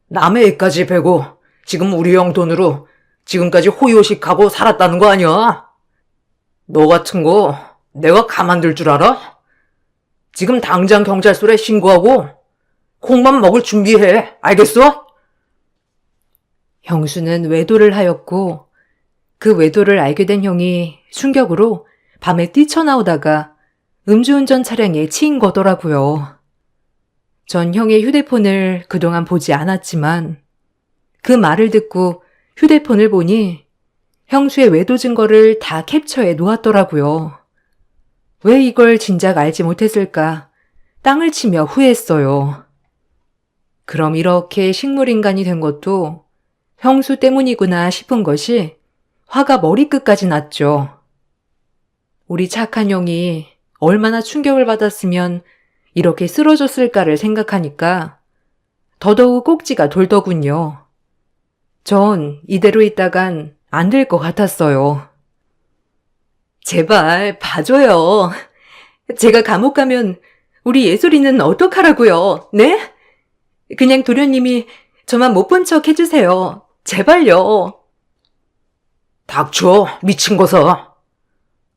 S2: 남의 애까지 베고 지금 우리 형 돈으로 지금까지 호요식하고 살았다는 거 아니야? 너 같은 거 내가 가만둘 줄 알아? 지금 당장 경찰서에 신고하고 콩만 먹을 준비해. 알겠어?
S1: 형수는 외도를 하였고 그 외도를 알게 된 형이 충격으로 밤에 뛰쳐나오다가 음주운전 차량에 치인 거더라고요. 전 형의 휴대폰을 그동안 보지 않았지만 그 말을 듣고 휴대폰을 보니 형수의 외도 증거를 다 캡처해 놓았더라고요. 왜 이걸 진작 알지 못했을까 땅을 치며 후회했어요. 그럼 이렇게 식물인간이 된 것도 형수 때문이구나 싶은 것이 화가 머리끝까지 났죠. 우리 착한 형이 얼마나 충격을 받았으면 이렇게 쓰러졌을까를 생각하니까 더더욱 꼭지가 돌더군요. 전 이대로 있다간 안 될 것 같았어요. 제발 봐줘요. 제가 감옥 가면 우리 예솔이는 어떡하라고요? 네? 그냥 도련님이 저만 못 본 척 해주세요. 제발요.
S2: 닥쳐, 미친 거사.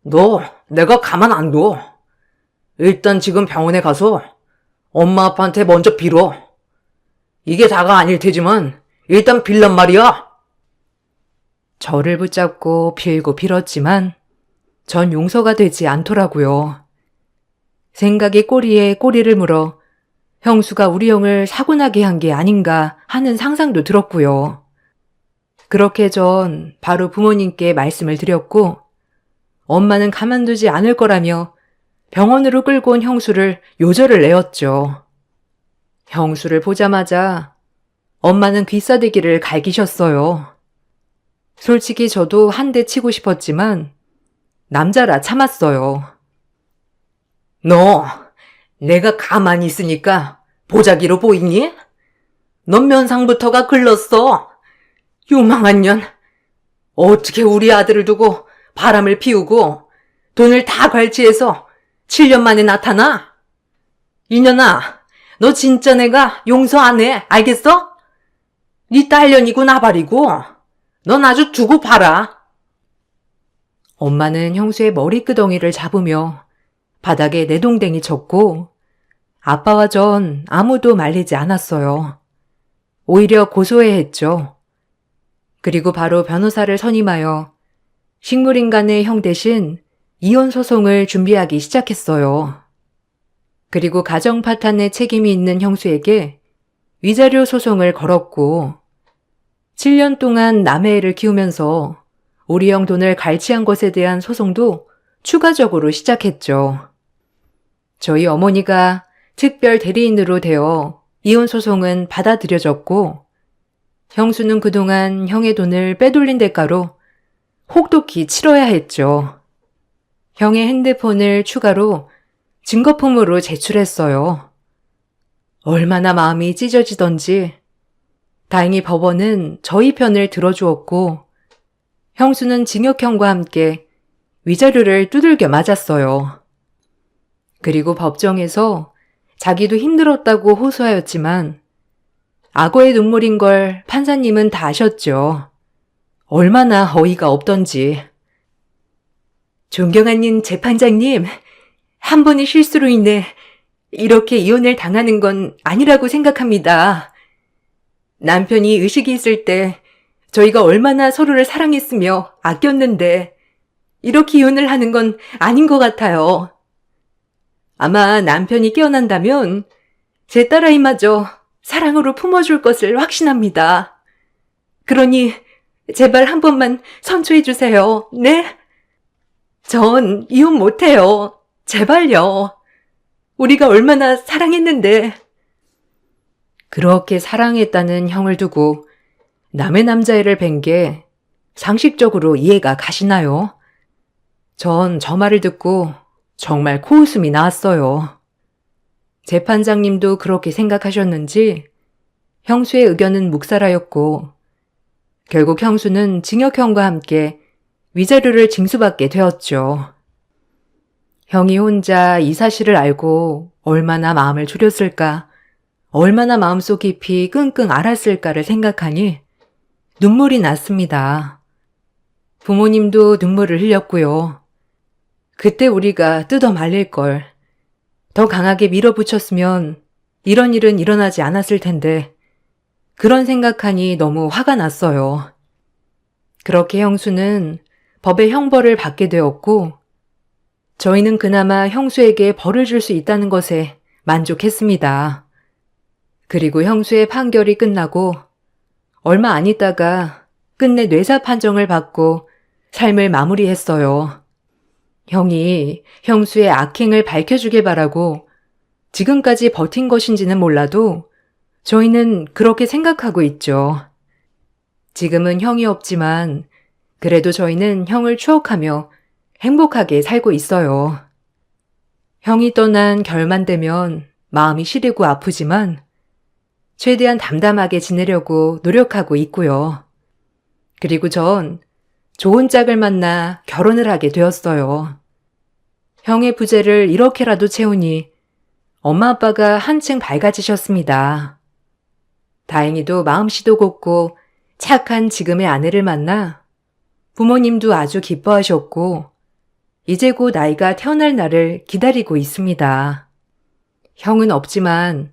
S2: 너 내가 가만 안 둬. 일단 지금 병원에 가서 엄마 아빠한테 먼저 빌어. 이게 다가 아닐 테지만 일단 빌란 말이야.
S1: 저를 붙잡고 빌고 빌었지만 전 용서가 되지 않더라고요. 생각이 꼬리에 꼬리를 물어 형수가 우리 형을 사고나게 한 게 아닌가 하는 상상도 들었고요. 그렇게 전 바로 부모님께 말씀을 드렸고 엄마는 가만두지 않을 거라며 병원으로 끌고 온 형수를 요절을 내었죠. 형수를 보자마자 엄마는 귀싸대기를 갈기셨어요. 솔직히 저도 한 대 치고 싶었지만 남자라 참았어요.
S2: 너 내가 가만히 있으니까 보자기로 보이니? 넌 면상부터가 글렀어. 요망한 년. 어떻게 우리 아들을 두고 바람을 피우고 돈을 다 갈취해서 7년 만에 나타나? 이년아, 너 진짜 내가 용서 안 해. 알겠어? 네 딸년이고 나발이고 넌 아주 두고 봐라.
S1: 엄마는 형수의 머리끄덩이를 잡으며 바닥에 내동댕이 쳤고 아빠와 전 아무도 말리지 않았어요. 오히려 고소해했죠. 그리고 바로 변호사를 선임하여 식물인간의 형 대신 이혼 소송을 준비하기 시작했어요. 그리고 가정 파탄의 책임이 있는 형수에게 위자료 소송을 걸었고 7년 동안 남의 애를 키우면서 우리 형 돈을 갈취한 것에 대한 소송도 추가적으로 시작했죠. 저희 어머니가 특별 대리인으로 되어 이혼 소송은 받아들여졌고 형수는 그동안 형의 돈을 빼돌린 대가로 혹독히 치러야 했죠. 형의 핸드폰을 추가로 증거품으로 제출했어요. 얼마나 마음이 찢어지던지 다행히 법원은 저희 편을 들어주었고 형수는 징역형과 함께 위자료를 두들겨 맞았어요. 그리고 법정에서 자기도 힘들었다고 호소하였지만 악어의 눈물인 걸 판사님은 다 아셨죠. 얼마나 어이가 없던지. 존경하는 재판장님, 한 번의 실수로 인해 이렇게 이혼을 당하는 건 아니라고 생각합니다. 남편이 의식이 있을 때 저희가 얼마나 서로를 사랑했으며 아꼈는데 이렇게 이혼을 하는 건 아닌 것 같아요. 아마 남편이 깨어난다면 제 딸아이마저 사랑으로 품어줄 것을 확신합니다. 그러니 제발 한 번만 선처해 주세요. 네? 전 이혼 못해요. 제발요. 우리가 얼마나 사랑했는데. 그렇게 사랑했다는 형을 두고 남의 남자애를 뵌 게 상식적으로 이해가 가시나요? 전 저 말을 듣고 정말 코웃음이 나왔어요. 재판장님도 그렇게 생각하셨는지 형수의 의견은 묵살하였고 결국 형수는 징역형과 함께 위자료를 징수받게 되었죠. 형이 혼자 이 사실을 알고 얼마나 마음을 졸였을까, 얼마나 마음속 깊이 끙끙 앓았을까를 생각하니 눈물이 났습니다. 부모님도 눈물을 흘렸고요. 그때 우리가 뜯어 말릴 걸 더 강하게 밀어붙였으면 이런 일은 일어나지 않았을 텐데 그런 생각하니 너무 화가 났어요. 그렇게 형수는 법의 형벌을 받게 되었고 저희는 그나마 형수에게 벌을 줄 수 있다는 것에 만족했습니다. 그리고 형수의 판결이 끝나고 얼마 안 있다가 끝내 뇌사 판정을 받고 삶을 마무리했어요. 형이 형수의 악행을 밝혀주길 바라고 지금까지 버틴 것인지는 몰라도 저희는 그렇게 생각하고 있죠. 지금은 형이 없지만 그래도 저희는 형을 추억하며 행복하게 살고 있어요. 형이 떠난 결만 되면 마음이 시리고 아프지만 최대한 담담하게 지내려고 노력하고 있고요. 그리고 전 좋은 짝을 만나 결혼을 하게 되었어요. 형의 부재를 이렇게라도 채우니 엄마 아빠가 한층 밝아지셨습니다. 다행히도 마음씨도 곱고 착한 지금의 아내를 만나 부모님도 아주 기뻐하셨고 이제 곧 아이가 태어날 날을 기다리고 있습니다. 형은 없지만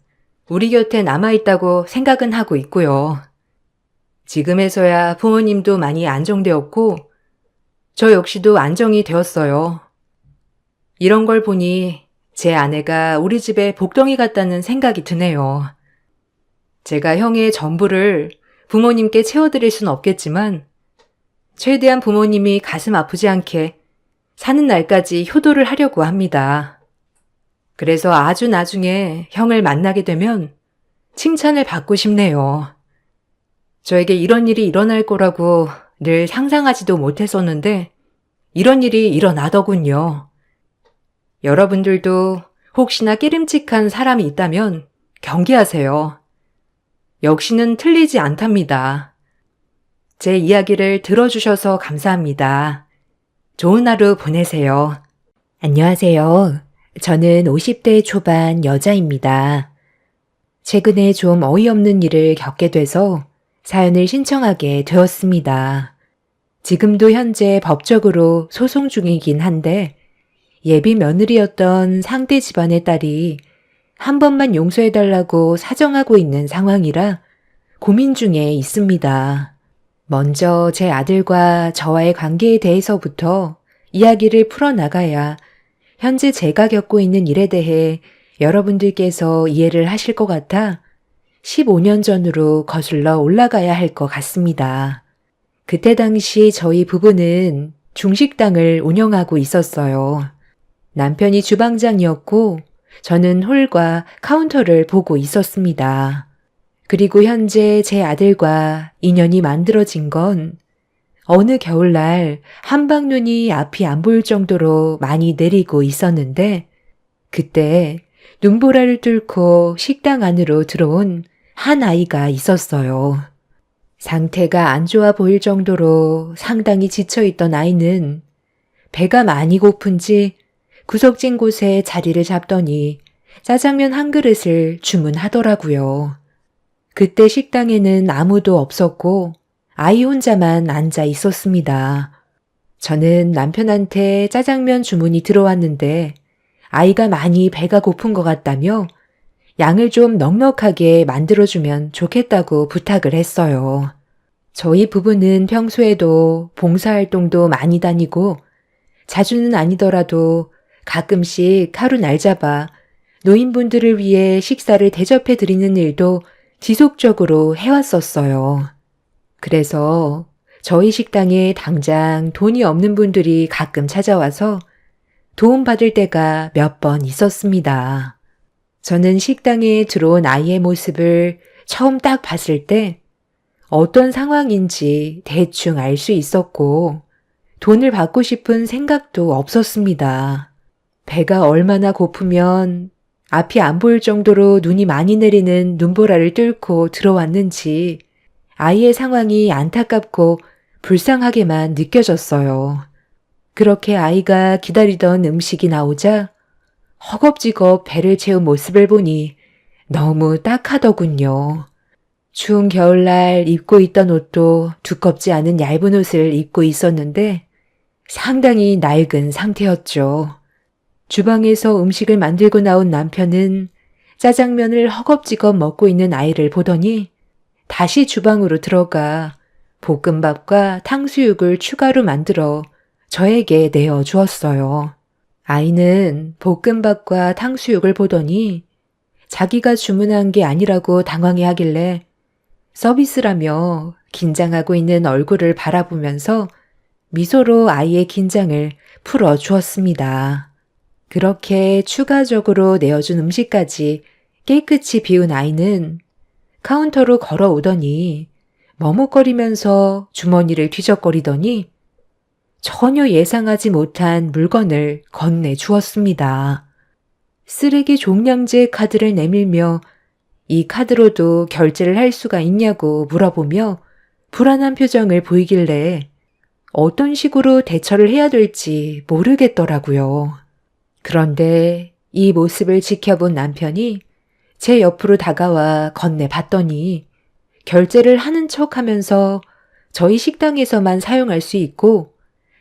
S1: 우리 곁에 남아있다고 생각은 하고 있고요. 지금에서야 부모님도 많이 안정되었고 저 역시도 안정이 되었어요. 이런 걸 보니 제 아내가 우리 집에 복덩이 같다는 생각이 드네요. 제가 형의 전부를 부모님께 채워드릴 순 없겠지만 최대한 부모님이 가슴 아프지 않게 사는 날까지 효도를 하려고 합니다. 그래서 아주 나중에 형을 만나게 되면 칭찬을 받고 싶네요. 저에게 이런 일이 일어날 거라고 늘 상상하지도 못했었는데 이런 일이 일어나더군요. 여러분들도 혹시나 깨름칙한 사람이 있다면 경계하세요. 역시는 틀리지 않답니다. 제 이야기를 들어주셔서 감사합니다. 좋은 하루 보내세요. 안녕하세요. 저는 50대 초반 여자입니다. 최근에 좀 어이없는 일을 겪게 돼서 사연을 신청하게 되었습니다. 지금도 현재 법적으로 소송 중이긴 한데 예비 며느리였던 상대 집안의 딸이 한 번만 용서해달라고 사정하고 있는 상황이라 고민 중에 있습니다. 먼저 제 아들과 저와의 관계에 대해서부터 이야기를 풀어나가야 현재 제가 겪고 있는 일에 대해 여러분들께서 이해를 하실 것 같아 15년 전으로 거슬러 올라가야 할 것 같습니다. 그때 당시 저희 부부는 중식당을 운영하고 있었어요. 남편이 주방장이었고 저는 홀과 카운터를 보고 있었습니다. 그리고 현재 제 아들과 인연이 만들어진 건 어느 겨울날 한방눈이 앞이 안 보일 정도로 많이 내리고 있었는데 그때 눈보라를 뚫고 식당 안으로 들어온 한 아이가 있었어요. 상태가 안 좋아 보일 정도로 상당히 지쳐있던 아이는 배가 많이 고픈지 구석진 곳에 자리를 잡더니 짜장면 한 그릇을 주문하더라고요. 그때 식당에는 아무도 없었고 아이 혼자만 앉아 있었습니다. 저는 남편한테 짜장면 주문이 들어왔는데 아이가 많이 배가 고픈 것 같다며 양을 좀 넉넉하게 만들어주면 좋겠다고 부탁을 했어요. 저희 부부는 평소에도 봉사활동도 많이 다니고 자주는 아니더라도 가끔씩 하루 날 잡아 노인분들을 위해 식사를 대접해 드리는 일도 지속적으로 해왔었어요. 그래서 저희 식당에 당장 돈이 없는 분들이 가끔 찾아와서 도움받을 때가 몇 번 있었습니다. 저는 식당에 들어온 아이의 모습을 처음 딱 봤을 때 어떤 상황인지 대충 알 수 있었고 돈을 받고 싶은 생각도 없었습니다. 배가 얼마나 고프면 앞이 안 보일 정도로 눈이 많이 내리는 눈보라를 뚫고 들어왔는지 아이의 상황이 안타깝고 불쌍하게만 느껴졌어요.
S3: 그렇게 아이가 기다리던 음식이 나오자 허겁지겁 배를 채운 모습을 보니 너무 딱하더군요. 추운 겨울날 입고 있던 옷도 두껍지 않은 얇은 옷을 입고 있었는데 상당히 낡은 상태였죠. 주방에서 음식을 만들고 나온 남편은 짜장면을 허겁지겁 먹고 있는 아이를 보더니 다시 주방으로 들어가 볶음밥과 탕수육을 추가로 만들어 저에게 내어 주었어요. 아이는 볶음밥과 탕수육을 보더니 자기가 주문한 게 아니라고 당황해 하길래 서비스라며 긴장하고 있는 얼굴을 바라보면서 미소로 아이의 긴장을 풀어 주었습니다. 그렇게 추가적으로 내어준 음식까지 깨끗이 비운 아이는 카운터로 걸어오더니 머뭇거리면서 주머니를 뒤적거리더니 전혀 예상하지 못한 물건을 건네 주었습니다. 쓰레기 종량제 카드를 내밀며 이 카드로도 결제를 할 수가 있냐고 물어보며 불안한 표정을 보이길래 어떤 식으로 대처를 해야 될지 모르겠더라고요. 그런데 이 모습을 지켜본 남편이 제 옆으로 다가와 건네봤더니 결제를 하는 척 하면서 저희 식당에서만 사용할 수 있고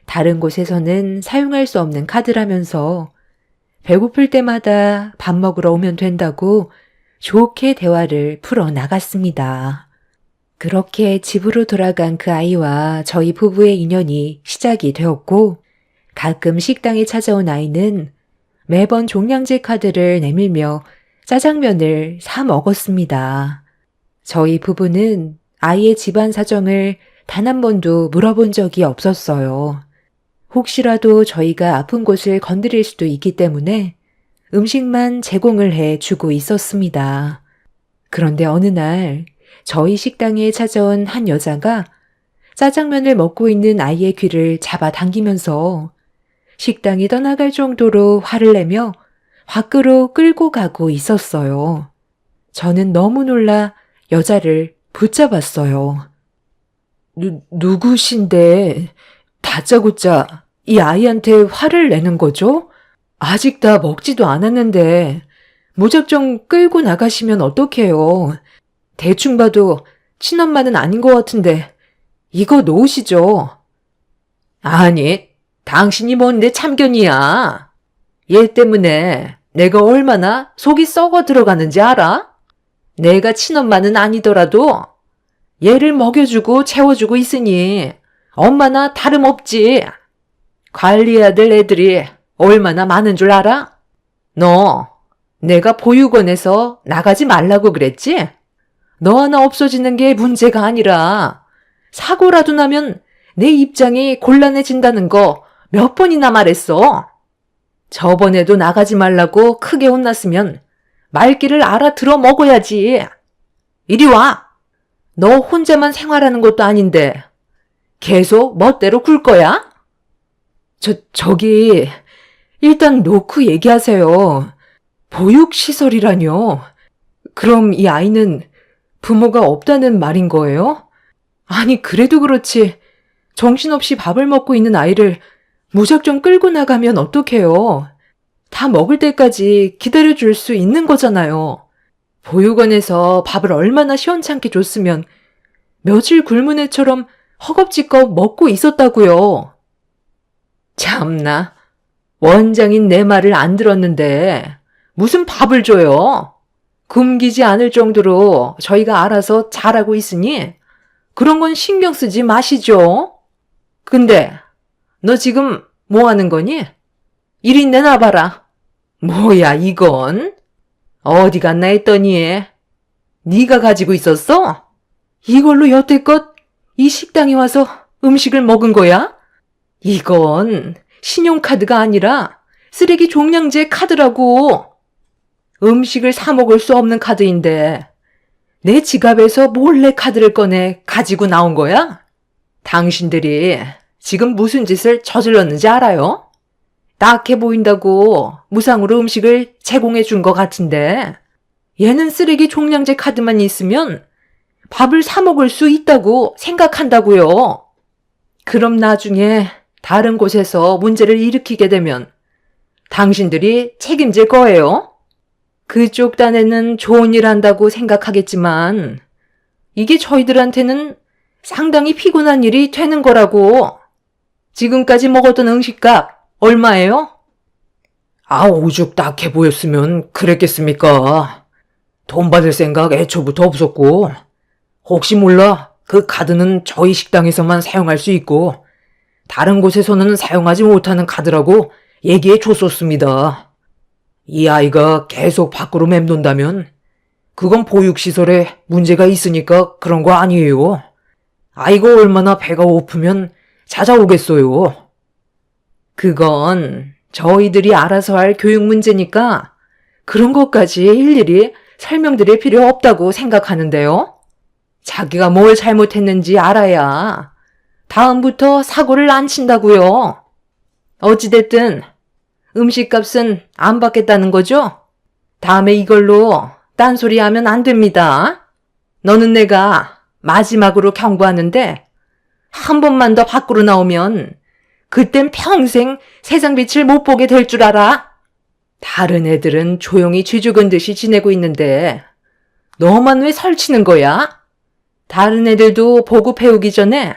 S3: 다른 곳에서는 사용할 수 없는 카드라면서 배고플 때마다 밥 먹으러 오면 된다고 좋게 대화를 풀어 나갔습니다. 그렇게 집으로 돌아간 그 아이와 저희 부부의 인연이 시작이 되었고 가끔 식당에 찾아온 아이는 매번 종량제 카드를 내밀며 짜장면을 사 먹었습니다. 저희 부부는 아이의 집안 사정을 단 한 번도 물어본 적이 없었어요. 혹시라도 저희가 아픈 곳을 건드릴 수도 있기 때문에 음식만 제공을 해 주고 있었습니다. 그런데 어느 날 저희 식당에 찾아온 한 여자가 짜장면을 먹고 있는 아이의 귀를 잡아당기면서 식당이 떠나갈 정도로 화를 내며 밖으로 끌고 가고 있었어요. 저는 너무 놀라 여자를 붙잡았어요. 누구신데 다짜고짜 이 아이한테 화를 내는 거죠? 아직 다 먹지도 않았는데 무작정 끌고 나가시면 어떡해요. 대충 봐도 친엄마는 아닌 것 같은데 이거 놓으시죠. 아니, 당신이 뭔데 참견이야. 얘 때문에 내가 얼마나 속이 썩어 들어가는지 알아? 내가 친엄마는 아니더라도 얘를 먹여주고 채워주고 있으니 엄마나 다름없지. 관리해야 될 애들이 얼마나 많은 줄 알아? 너 내가 보육원에서 나가지 말라고 그랬지? 너 하나 없어지는 게 문제가 아니라 사고라도 나면 내 입장이 곤란해진다는 거 몇 번이나 말했어. 저번에도 나가지 말라고 크게 혼났으면 말귀를 알아들어 먹어야지. 이리 와. 너 혼자만 생활하는 것도 아닌데 계속 멋대로 굴 거야? 저기 일단 놓고 얘기하세요. 보육시설이라뇨. 그럼 이 아이는 부모가 없다는 말인 거예요? 아니 그래도 그렇지 정신없이 밥을 먹고 있는 아이를 무작정 끌고 나가면 어떡해요. 다 먹을 때까지 기다려줄 수 있는 거잖아요. 보육원에서 밥을 얼마나 시원찮게 줬으면 며칠 굶은 애처럼 허겁지겁 먹고 있었다고요. 참나, 원장인 내 말을 안 들었는데 무슨 밥을 줘요? 굶기지 않을 정도로 저희가 알아서 잘하고 있으니 그런 건 신경 쓰지 마시죠. 근데 너 지금 뭐 하는 거니? 이리 내놔봐라. 뭐야 이건? 어디 갔나 했더니 네가 가지고 있었어? 이걸로 여태껏 이 식당에 와서 음식을 먹은 거야? 이건 신용카드가 아니라 쓰레기 종량제 카드라고. 음식을 사 먹을 수 없는 카드인데 내 지갑에서 몰래 카드를 꺼내 가지고 나온 거야? 당신들이 지금 무슨 짓을 저질렀는지 알아요? 딱해 보인다고 무상으로 음식을 제공해 준 것 같은데 얘는 쓰레기 종량제 카드만 있으면 밥을 사 먹을 수 있다고 생각한다고요. 그럼 나중에 다른 곳에서 문제를 일으키게 되면 당신들이 책임질 거예요. 그쪽 딴에는 좋은 일 한다고 생각하겠지만 이게 저희들한테는 상당히 피곤한 일이 되는 거라고. 지금까지 먹었던 음식값 얼마예요?
S2: 오죽 딱해 보였으면 그랬겠습니까? 돈 받을 생각 애초부터 없었고, 혹시 몰라 그 카드는 저희 식당에서만 사용할 수 있고, 다른 곳에서는 사용하지 못하는 카드라고 얘기해 줬었습니다. 이 아이가 계속 밖으로 맴돈다면, 그건 보육시설에 문제가 있으니까 그런 거 아니에요. 아이가 얼마나 배가 고프면 찾아오겠어요.
S3: 그건 저희들이 알아서 할 교육 문제니까 그런 것까지 일일이 설명드릴 필요 없다고 생각하는데요. 자기가 뭘 잘못했는지 알아야 다음부터 사고를 안 친다고요. 어찌됐든 음식값은 안 받겠다는 거죠? 다음에 이걸로 딴소리 하면 안 됩니다. 너는 내가 마지막으로 경고하는데 한 번만 더 밖으로 나오면 그땐 평생 세상 빛을 못 보게 될 줄 알아. 다른 애들은 조용히 쥐 죽은 듯이 지내고 있는데 너만 왜 설치는 거야? 다른 애들도 보고 배우기 전에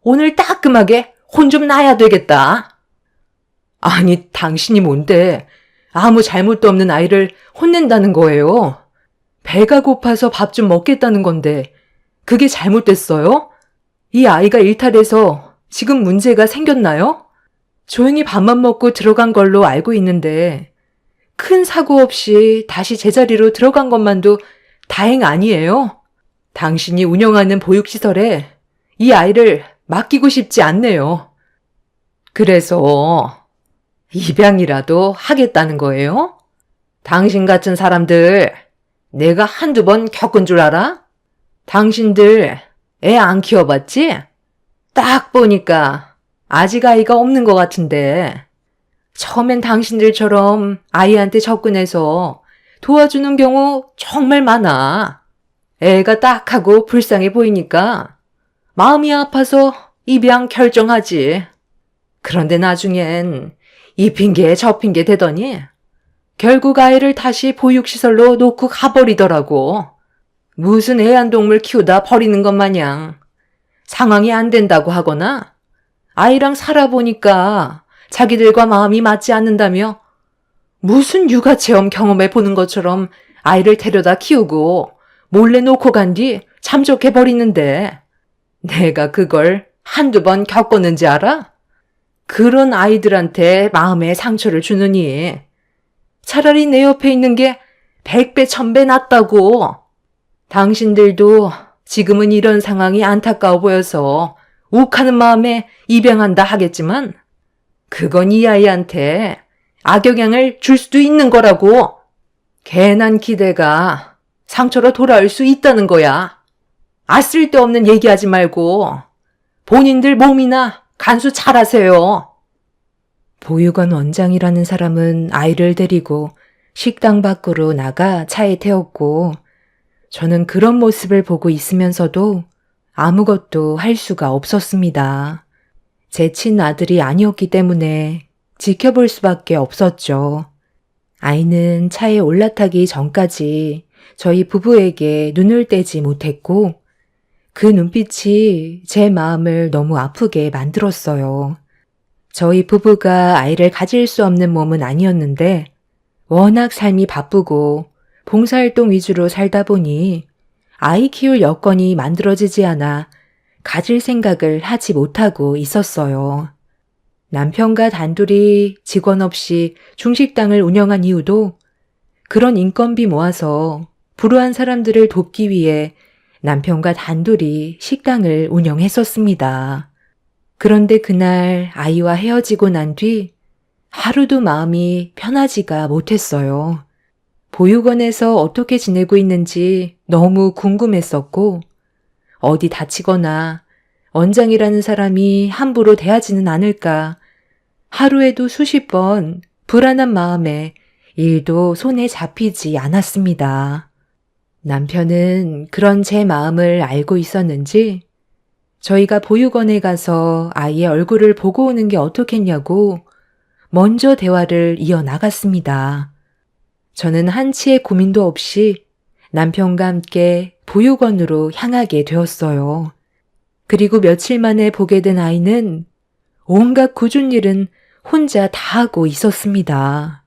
S3: 오늘 따끔하게 혼 좀 나야 되겠다. 아니, 당신이 뭔데 아무 잘못도 없는 아이를 혼낸다는 거예요. 배가 고파서 밥 좀 먹겠다는 건데 그게 잘못됐어요? 이 아이가 일탈해서 지금 문제가 생겼나요? 조용히 밥만 먹고 들어간 걸로 알고 있는데 큰 사고 없이 다시 제자리로 들어간 것만도 다행 아니에요? 당신이 운영하는 보육시설에 이 아이를 맡기고 싶지 않네요. 그래서 입양이라도 하겠다는 거예요? 당신 같은 사람들 내가 한두 번 겪은 줄 알아? 당신들 애 안 키워봤지? 딱 보니까 아직 아이가 없는 것 같은데 처음엔 당신들처럼 아이한테 접근해서 도와주는 경우 정말 많아. 애가 딱하고 불쌍해 보이니까 마음이 아파서 입양 결정하지. 그런데 나중엔 이 핑계 저 핑계 대더니 결국 아이를 다시 보육시설로 놓고 가버리더라고. 무슨 애완동물 키우다 버리는 것 마냥 상황이 안 된다고 하거나 아이랑 살아보니까 자기들과 마음이 맞지 않는다며 무슨 육아체험 경험해 보는 것처럼 아이를 데려다 키우고 몰래 놓고 간 뒤 잠적해버리는데 내가 그걸 한두 번 겪었는지 알아? 그런 아이들한테 마음에 상처를 주느니 차라리 내 옆에 있는 게 100배 1000배 낫다고. 당신들도 지금은 이런 상황이 안타까워 보여서 욱하는 마음에 입양한다 하겠지만 그건 이 아이한테 악영향을 줄 수도 있는 거라고. 괜한 기대가 상처로 돌아올 수 있다는 거야. 쓸데없는 얘기하지 말고 본인들 몸이나 간수 잘하세요. 보육원 원장이라는 사람은 아이를 데리고 식당 밖으로 나가 차에 태웠고 저는 그런 모습을 보고 있으면서도 아무것도 할 수가 없었습니다. 제 친아들이 아니었기 때문에 지켜볼 수밖에 없었죠. 아이는 차에 올라타기 전까지 저희 부부에게 눈을 떼지 못했고 그 눈빛이 제 마음을 너무 아프게 만들었어요. 저희 부부가 아이를 가질 수 없는 몸은 아니었는데 워낙 삶이 바쁘고 봉사활동 위주로 살다 보니 아이 키울 여건이 만들어지지 않아 가질 생각을 하지 못하고 있었어요. 남편과 단둘이 직원 없이 중식당을 운영한 이유도 그런 인건비 모아서 불우한 사람들을 돕기 위해 남편과 단둘이 식당을 운영했었습니다. 그런데 그날 아이와 헤어지고 난 뒤 하루도 마음이 편하지가 못했어요. 보육원에서 어떻게 지내고 있는지 너무 궁금했었고 어디 다치거나 원장이라는 사람이 함부로 대하지는 않을까 하루에도 수십 번 불안한 마음에 일도 손에 잡히지 않았습니다. 남편은 그런 제 마음을 알고 있었는지 저희가 보육원에 가서 아이의 얼굴을 보고 오는 게 어떻겠냐고 먼저 대화를 이어나갔습니다. 저는 한치의 고민도 없이 남편과 함께 보육원으로 향하게 되었어요. 그리고 며칠 만에 보게 된 아이는 온갖 굳은 일은 혼자 다 하고 있었습니다.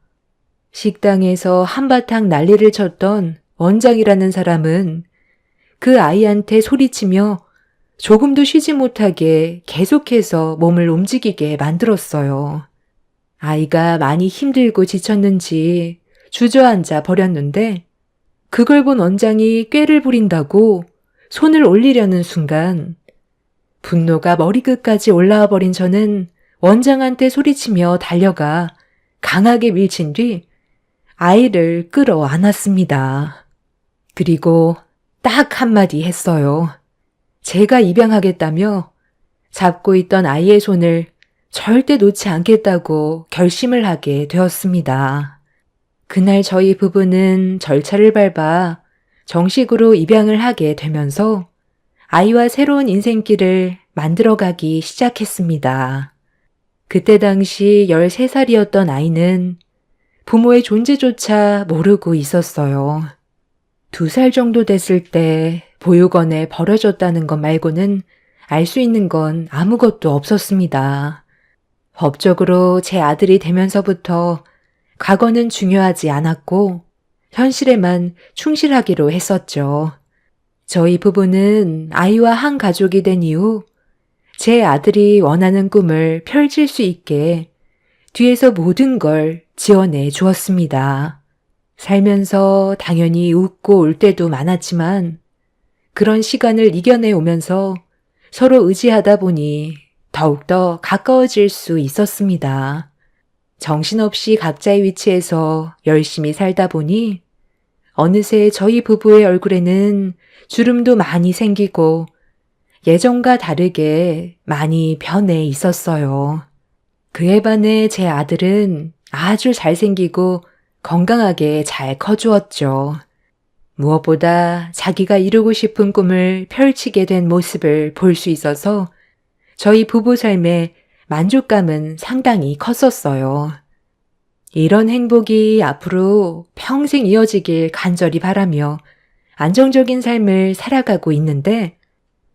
S3: 식당에서 한바탕 난리를 쳤던 원장이라는 사람은 그 아이한테 소리치며 조금도 쉬지 못하게 계속해서 몸을 움직이게 만들었어요. 아이가 많이 힘들고 지쳤는지 주저앉아 버렸는데 그걸 본 원장이 꾀를 부린다고 손을 올리려는 순간 분노가 머리끝까지 올라와 버린 저는 원장한테 소리치며 달려가 강하게 밀친 뒤 아이를 끌어안았습니다. 그리고 딱 한마디 했어요. 제가 입양하겠다며 잡고 있던 아이의 손을 절대 놓지 않겠다고 결심을 하게 되었습니다. 그날 저희 부부는 절차를 밟아 정식으로 입양을 하게 되면서 아이와 새로운 인생길을 만들어가기 시작했습니다. 그때 당시 13살이었던 아이는 부모의 존재조차 모르고 있었어요. 2살 정도 됐을 때 보육원에 버려졌다는 것 말고는 알 수 있는 건 아무것도 없었습니다. 법적으로 제 아들이 되면서부터 과거는 중요하지 않았고 현실에만 충실하기로 했었죠. 저희 부부는 아이와 한 가족이 된 이후 제 아들이 원하는 꿈을 펼칠 수 있게 뒤에서 모든 걸 지원해 주었습니다. 살면서 당연히 웃고 울 때도 많았지만 그런 시간을 이겨내 오면서 서로 의지하다 보니 더욱더 가까워질 수 있었습니다. 정신없이 각자의 위치에서 열심히 살다 보니 어느새 저희 부부의 얼굴에는 주름도 많이 생기고 예전과 다르게 많이 변해 있었어요. 그에 반해 제 아들은 아주 잘생기고 건강하게 잘 커주었죠. 무엇보다 자기가 이루고 싶은 꿈을 펼치게 된 모습을 볼 수 있어서 저희 부부 삶의 만족감은 상당히 컸었어요. 이런 행복이 앞으로 평생 이어지길 간절히 바라며 안정적인 삶을 살아가고 있는데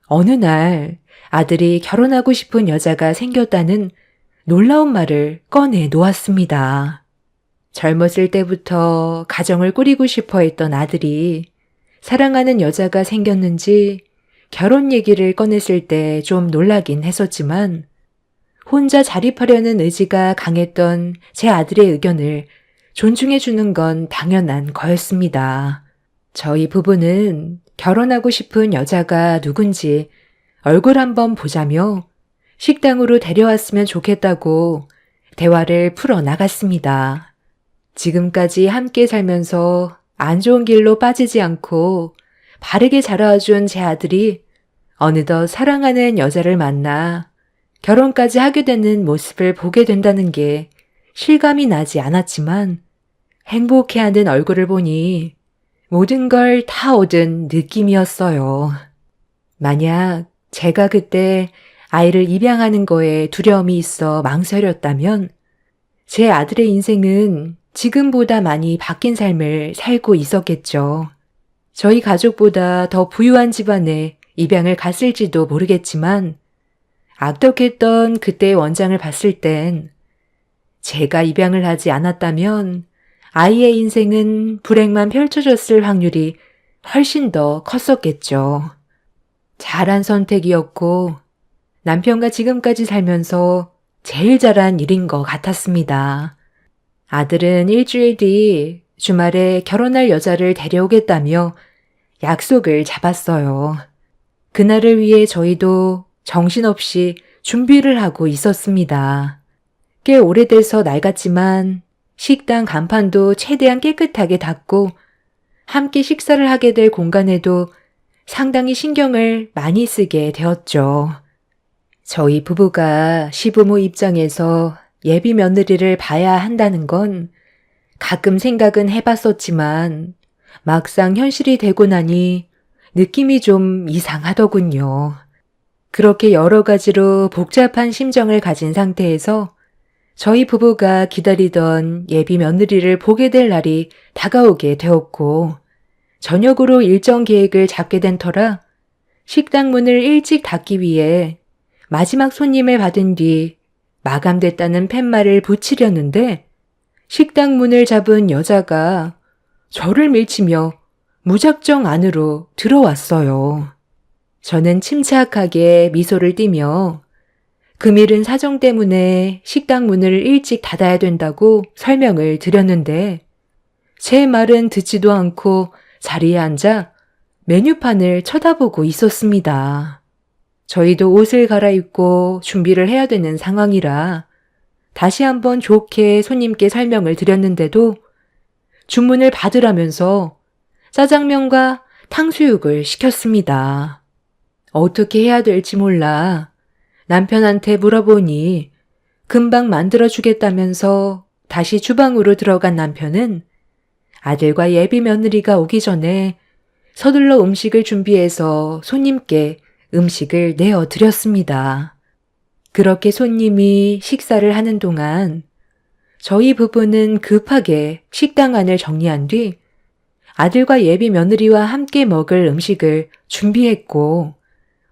S3: 어느 날 아들이 결혼하고 싶은 여자가 생겼다는 놀라운 말을 꺼내 놓았습니다. 젊었을 때부터 가정을 꾸리고 싶어 했던 아들이 사랑하는 여자가 생겼는지 결혼 얘기를 꺼냈을 때 좀 놀라긴 했었지만 혼자 자립하려는 의지가 강했던 제 아들의 의견을 존중해 주는 건 당연한 거였습니다. 저희 부부는 결혼하고 싶은 여자가 누군지 얼굴 한번 보자며 식당으로 데려왔으면 좋겠다고 대화를 풀어나갔습니다. 지금까지 함께 살면서 안 좋은 길로 빠지지 않고 바르게 자라준 제 아들이 어느덧 사랑하는 여자를 만나 결혼까지 하게 되는 모습을 보게 된다는 게 실감이 나지 않았지만 행복해하는 얼굴을 보니 모든 걸 다 얻은 느낌이었어요. 만약 제가 그때 아이를 입양하는 거에 두려움이 있어 망설였다면 제 아들의 인생은 지금보다 많이 바뀐 삶을 살고 있었겠죠. 저희 가족보다 더 부유한 집안에 입양을 갔을지도 모르겠지만 악덕했던 그때의 원장을 봤을 땐 제가 입양을 하지 않았다면 아이의 인생은 불행만 펼쳐졌을 확률이 훨씬 더 컸었겠죠. 잘한 선택이었고 남편과 지금까지 살면서 제일 잘한 일인 것 같았습니다. 아들은 일주일 뒤 주말에 결혼할 여자를 데려오겠다며 약속을 잡았어요. 그날을 위해 저희도 정신없이 준비를 하고 있었습니다. 꽤 오래돼서 낡았지만 식당 간판도 최대한 깨끗하게 닦고 함께 식사를 하게 될 공간에도 상당히 신경을 많이 쓰게 되었죠. 저희 부부가 시부모 입장에서 예비 며느리를 봐야 한다는 건 가끔 생각은 해봤었지만 막상 현실이 되고 나니 느낌이 좀 이상하더군요. 그렇게 여러 가지로 복잡한 심정을 가진 상태에서 저희 부부가 기다리던 예비 며느리를 보게 될 날이 다가오게 되었고, 저녁으로 일정 계획을 잡게 된 터라 식당 문을 일찍 닫기 위해 마지막 손님을 받은 뒤 마감됐다는 팻말을 붙이려는데, 식당 문을 잡은 여자가 저를 밀치며 무작정 안으로 들어왔어요. 저는 침착하게 미소를 띠며 금일은 사정 때문에 식당 문을 일찍 닫아야 된다고 설명을 드렸는데, 제 말은 듣지도 않고 자리에 앉아 메뉴판을 쳐다보고 있었습니다. 저희도 옷을 갈아입고 준비를 해야 되는 상황이라 다시 한번 좋게 손님께 설명을 드렸는데도 주문을 받으라면서 짜장면과 탕수육을 시켰습니다. 어떻게 해야 될지 몰라 남편한테 물어보니 금방 만들어주겠다면서 다시 주방으로 들어간 남편은 아들과 예비 며느리가 오기 전에 서둘러 음식을 준비해서 손님께 음식을 내어드렸습니다. 그렇게 손님이 식사를 하는 동안 저희 부부는 급하게 식당 안을 정리한 뒤 아들과 예비 며느리와 함께 먹을 음식을 준비했고,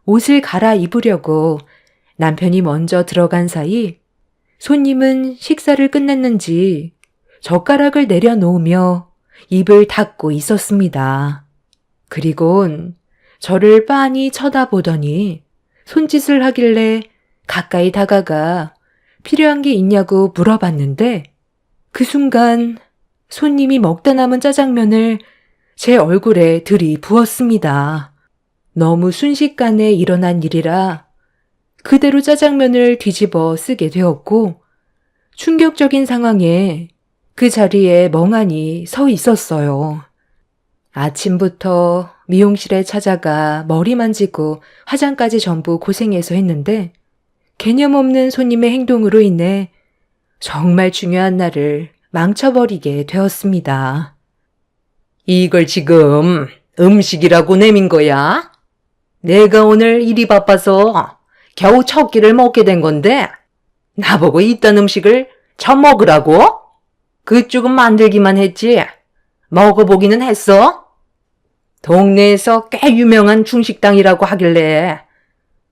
S3: 옷을 갈아입으려고 남편이 먼저 들어간 사이 손님은 식사를 끝냈는지 젓가락을 내려놓으며 입을 닫고 있었습니다. 그리곤 저를 빤히 쳐다보더니 손짓을 하길래 가까이 다가가 필요한 게 있냐고 물어봤는데, 그 순간 손님이 먹다 남은 짜장면을 제 얼굴에 들이부었습니다. 너무 순식간에 일어난 일이라 그대로 짜장면을 뒤집어 쓰게 되었고, 충격적인 상황에 그 자리에 멍하니 서 있었어요. 아침부터 미용실에 찾아가 머리 만지고 화장까지 전부 고생해서 했는데, 개념 없는 손님의 행동으로 인해 정말 중요한 날을 망쳐버리게 되었습니다.
S1: 이걸 지금 음식이라고 내민 거야? 내가 오늘 일이 바빠서 겨우 첫 끼를 먹게 된 건데 나보고 이딴 음식을 저 먹으라고? 그쪽은 만들기만 했지 먹어보기는 했어? 동네에서 꽤 유명한 중식당이라고 하길래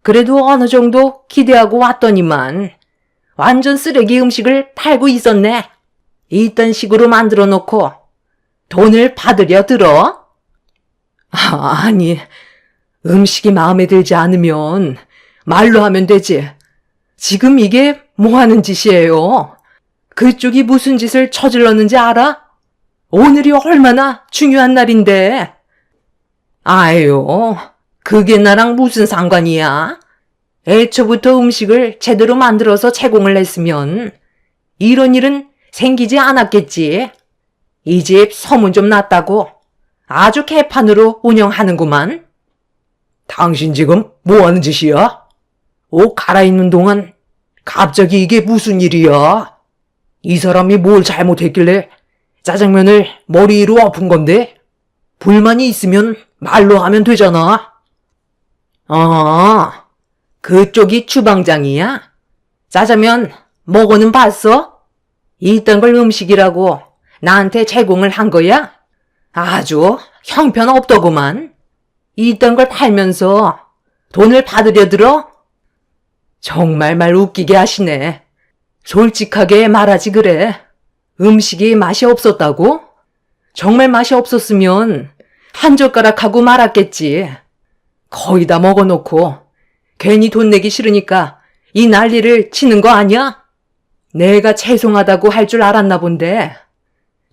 S1: 그래도 어느 정도 기대하고 왔더니만 완전 쓰레기 음식을 팔고 있었네. 이딴 식으로 만들어 놓고 돈을 받으려 들어? 아니, 음식이 마음에 들지 않으면 말로 하면 되지. 지금 이게 뭐 하는 짓이에요? 그쪽이 무슨 짓을 저질렀는지 알아? 오늘이 얼마나 중요한 날인데. 아유, 그게 나랑 무슨 상관이야? 애초부터 음식을 제대로 만들어서 제공을 했으면 이런 일은 생기지 않았겠지. 이 집 소문 좀 났다고 아주 개판으로 운영하는구만. 당신 지금 뭐 하는 짓이야? 옷 갈아입는 동안 갑자기 이게 무슨 일이야? 이 사람이 뭘 잘못했길래 짜장면을 머리 위로 엎은 건데? 불만이 있으면 말로 하면 되잖아. 그쪽이 주방장이야? 짜장면 먹어는 봤어? 이딴 걸 음식이라고 나한테 제공을 한 거야? 아주 형편없더구만. 이딴 걸 팔면서 돈을 받으려 들어? 정말 말 웃기게 하시네. 솔직하게 말하지 그래. 음식이 맛이 없었다고? 정말 맛이 없었으면 한 젓가락 하고 말았겠지. 거의 다 먹어놓고 괜히 돈 내기 싫으니까 이 난리를 치는 거 아니야? 내가 죄송하다고 할 줄 알았나 본데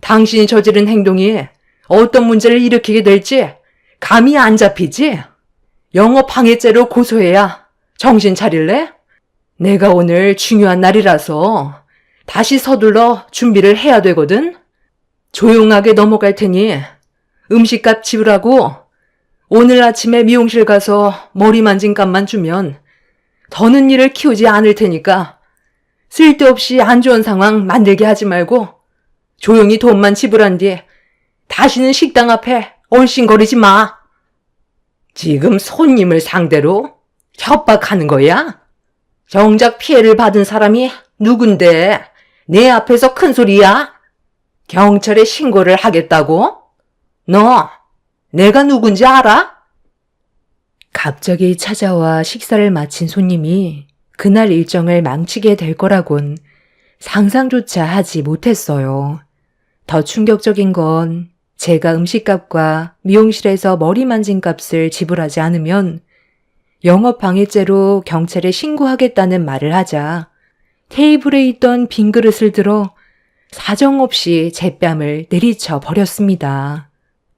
S1: 당신이 저지른 행동이 어떤 문제를 일으키게 될지 감이 안 잡히지? 영업방해죄로 고소해야 정신 차릴래? 내가 오늘 중요한 날이라서 다시 서둘러 준비를 해야 되거든? 조용하게 넘어갈 테니 음식값 지우라고 오늘 아침에 미용실 가서 머리 만진 값만 주면 더는 일을 키우지 않을 테니까 쓸데없이 안 좋은 상황 만들게 하지 말고 조용히 돈만 지불한 뒤 다시는 식당 앞에 얼씬거리지 마. 지금 손님을 상대로
S3: 협박하는 거야? 정작 피해를 받은 사람이 누군데 내 앞에서 큰 소리야? 경찰에 신고를 하겠다고? 너 내가 누군지 알아? 갑자기 찾아와 식사를 마친 손님이 그날 일정을 망치게 될 거라곤 상상조차 하지 못했어요. 더 충격적인 건 제가 음식값과 미용실에서 머리 만진 값을 지불하지 않으면 영업방해죄로 경찰에 신고하겠다는 말을 하자 테이블에 있던 빈 그릇을 들어 사정없이 제 뺨을 내리쳐 버렸습니다.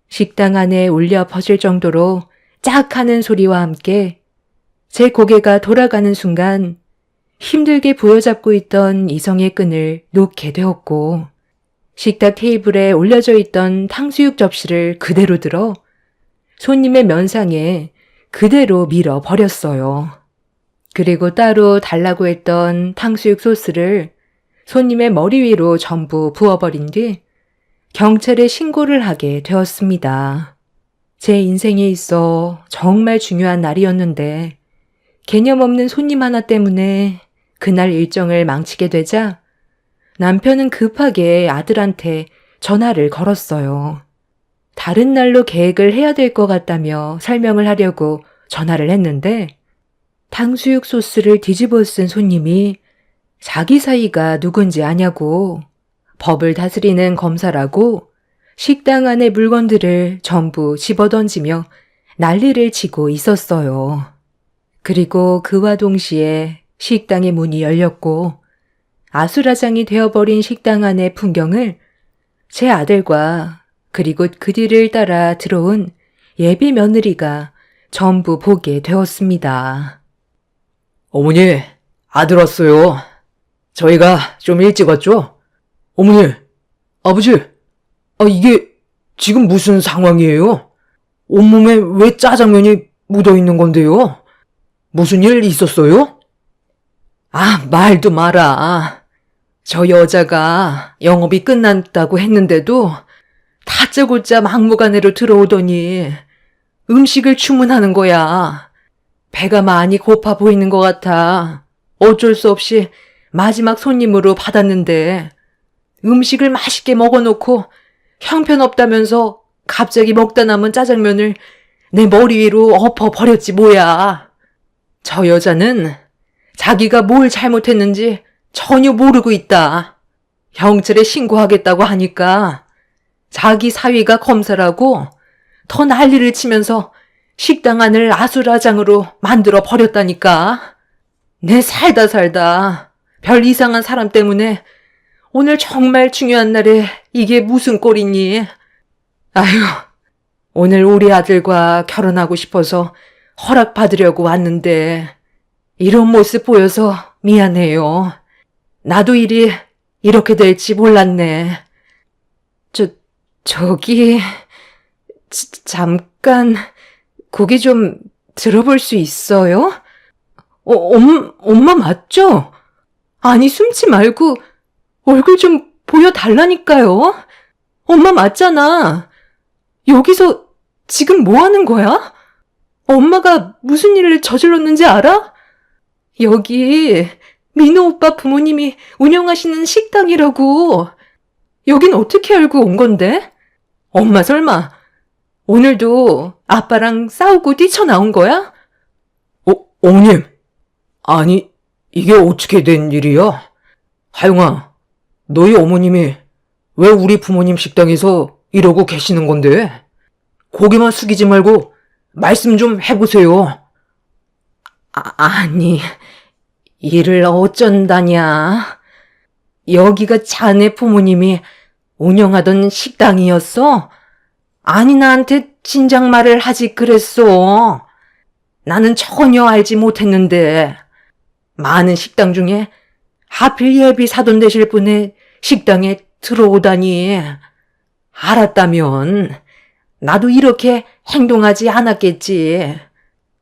S3: 식당 안에 울려 퍼질 정도로 짝 하는 소리와 함께 제 고개가 돌아가는 순간 힘들게 부여잡고 있던 이성의 끈을 놓게 되었고 식탁 테이블에 올려져 있던 탕수육 접시를 그대로 들어 손님의 면상에 그대로 밀어 버렸어요. 그리고 따로 달라고 했던 탕수육 소스를 손님의 머리 위로 전부 부어버린 뒤 경찰에 신고를 하게 되었습니다. 제 인생에 있어 정말 중요한 날이었는데 개념 없는 손님 하나 때문에 그날 일정을 망치게 되자 남편은 급하게 아들한테 전화를 걸었어요. 다른 날로 계획을 해야 될 것 같다며 설명을 하려고 전화를 했는데 탕수육 소스를 뒤집어 쓴 손님이 자기 사이가 누군지 아냐고 법을 다스리는 검사라고 식당 안의 물건들을 전부 집어던지며 난리를 치고 있었어요. 그리고 그와 동시에 식당의 문이 열렸고 아수라장이 되어버린 식당 안의 풍경을 제 아들과 그리고 그 뒤를 따라 들어온 예비 며느리가 전부 보게 되었습니다.
S2: 어머니, 아들 왔어요. 저희가 좀 일찍 왔죠? 어머니, 아버지, 이게 지금 무슨 상황이에요? 온몸에 왜 짜장면이 묻어 있는 건데요? 무슨 일 있었어요?
S3: 말도 마라. 저 여자가 영업이 끝났다고 했는데도 다짜고짜 막무가내로 들어오더니 음식을 주문하는 거야. 배가 많이 고파 보이는 것 같아. 어쩔 수 없이 마지막 손님으로 받았는데 음식을 맛있게 먹어놓고 형편없다면서 갑자기 먹다 남은 짜장면을 내 머리 위로 엎어버렸지 뭐야. 저 여자는 자기가 뭘 잘못했는지 전혀 모르고 있다. 경찰에 신고하겠다고 하니까 자기 사위가 검사라고 더 난리를 치면서 식당 안을 아수라장으로 만들어 버렸다니까. 내 살다 별 이상한 사람 때문에 오늘 정말 중요한 날에 이게 무슨 꼴이니? 아휴, 오늘 우리 아들과 결혼하고 싶어서 허락받으려고 왔는데 이런 모습 보여서 미안해요. 나도 일이 이렇게 될지 몰랐네. 저기, 잠깐, 고개 좀 들어볼 수 있어요? 엄마 맞죠? 아니, 숨지 말고 얼굴 좀 보여달라니까요. 엄마 맞잖아. 여기서 지금 뭐 하는 거야? 엄마가 무슨 일을 저질렀는지 알아? 여기 민호 오빠 부모님이 운영하시는 식당이라고. 여긴 어떻게 알고 온 건데? 엄마 설마 오늘도 아빠랑 싸우고 뛰쳐나온 거야?
S2: 어머님. 아니, 이게 어떻게 된 일이야? 하영아, 너희 어머님이 왜 우리 부모님 식당에서 이러고 계시는 건데? 고개만 숙이지 말고 말씀 좀 해보세요.
S3: 아니, 일을 어쩐다냐. 여기가 자네 부모님이 운영하던 식당이었어? 아니, 나한테 진작 말을 하지 그랬어. 나는 전혀 알지 못했는데. 많은 식당 중에 하필 예비 사돈 되실 분의 식당에 들어오다니. 알았다면 나도 이렇게 행동하지 않았겠지.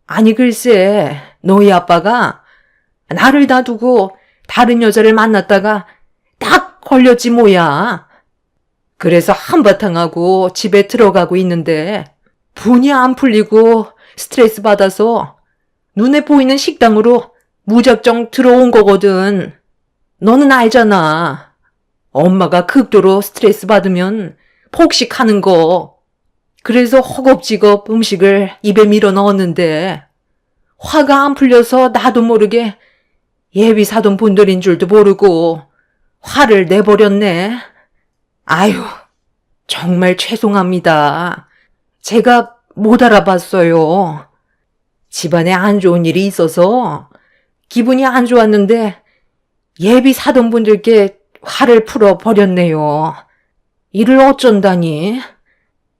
S3: 아니 글쎄, 너희 아빠가 나를 놔두고 다른 여자를 만났다가 딱 걸렸지 뭐야. 그래서 한바탕 하고 집에 들어가고 있는데 분이 안 풀리고 스트레스 받아서 눈에 보이는 식당으로 무작정 들어온 거거든. 너는 알잖아. 엄마가 극도로 스트레스 받으면 폭식하는 거. 그래서 허겁지겁 음식을 입에 밀어 넣었는데 화가 안 풀려서 나도 모르게 예비 사돈 분들인 줄도 모르고 화를 내버렸네. 아유, 정말 죄송합니다. 제가 못 알아봤어요. 집안에 안 좋은 일이 있어서 기분이 안 좋았는데 예비 사돈분들께 화를 풀어버렸네요. 이를 어쩐다니.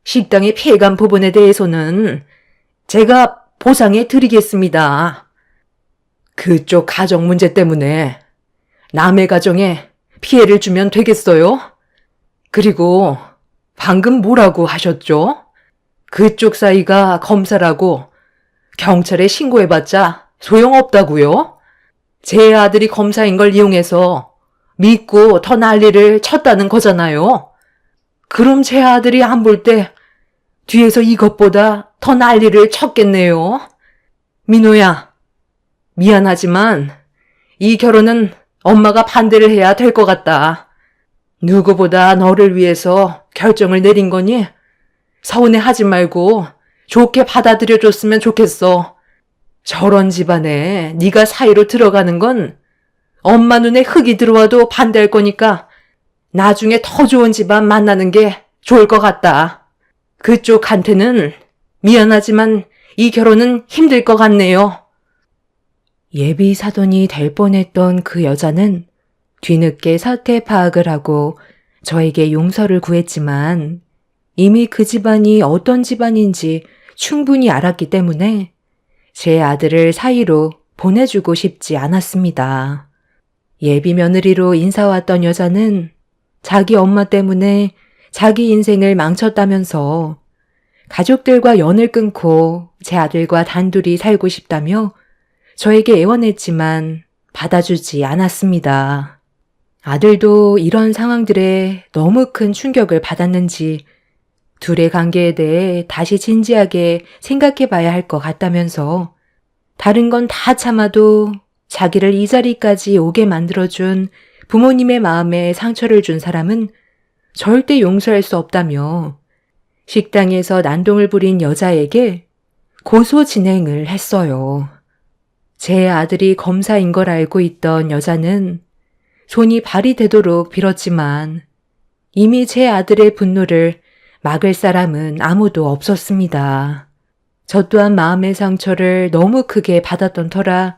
S3: 식당에 피해간 부분에 대해서는 제가 보상해 드리겠습니다. 그쪽 가정 문제 때문에 남의 가정에 피해를 주면 되겠어요? 그리고 방금 뭐라고 하셨죠? 그쪽 사이가 검사라고 경찰에 신고해봤자 소용없다고요? 제 아들이 검사인 걸 이용해서 믿고 더 난리를 쳤다는 거잖아요. 그럼 제 아들이 안 볼 때 뒤에서 이것보다 더 난리를 쳤겠네요. 민호야, 미안하지만 이 결혼은 엄마가 반대를 해야 될 것 같다. 누구보다 너를 위해서 결정을 내린 거니 서운해하지 말고 좋게 받아들여줬으면 좋겠어. 저런 집안에 네가 사이로 들어가는 건 엄마 눈에 흙이 들어와도 반대할 거니까 나중에 더 좋은 집안 만나는 게 좋을 것 같다. 그쪽한테는 미안하지만 이 결혼은 힘들 것 같네요. 예비 사돈이 될 뻔했던 그 여자는 뒤늦게 사태 파악을 하고 저에게 용서를 구했지만 이미 그 집안이 어떤 집안인지 충분히 알았기 때문에 제 아들을 사이로 보내주고 싶지 않았습니다. 예비 며느리로 인사왔던 여자는 자기 엄마 때문에 자기 인생을 망쳤다면서 가족들과 연을 끊고 제 아들과 단둘이 살고 싶다며 저에게 애원했지만 받아주지 않았습니다. 아들도 이런 상황들에 너무 큰 충격을 받았는지 둘의 관계에 대해 다시 진지하게 생각해 봐야 할 것 같다면서 다른 건 다 참아도 자기를 이 자리까지 오게 만들어준 부모님의 마음에 상처를 준 사람은 절대 용서할 수 없다며 식당에서 난동을 부린 여자에게 고소 진행을 했어요. 제 아들이 검사인 걸 알고 있던 여자는 손이 발이 되도록 빌었지만 이미 제 아들의 분노를 막을 사람은 아무도 없었습니다. 저 또한 마음의 상처를 너무 크게 받았던 터라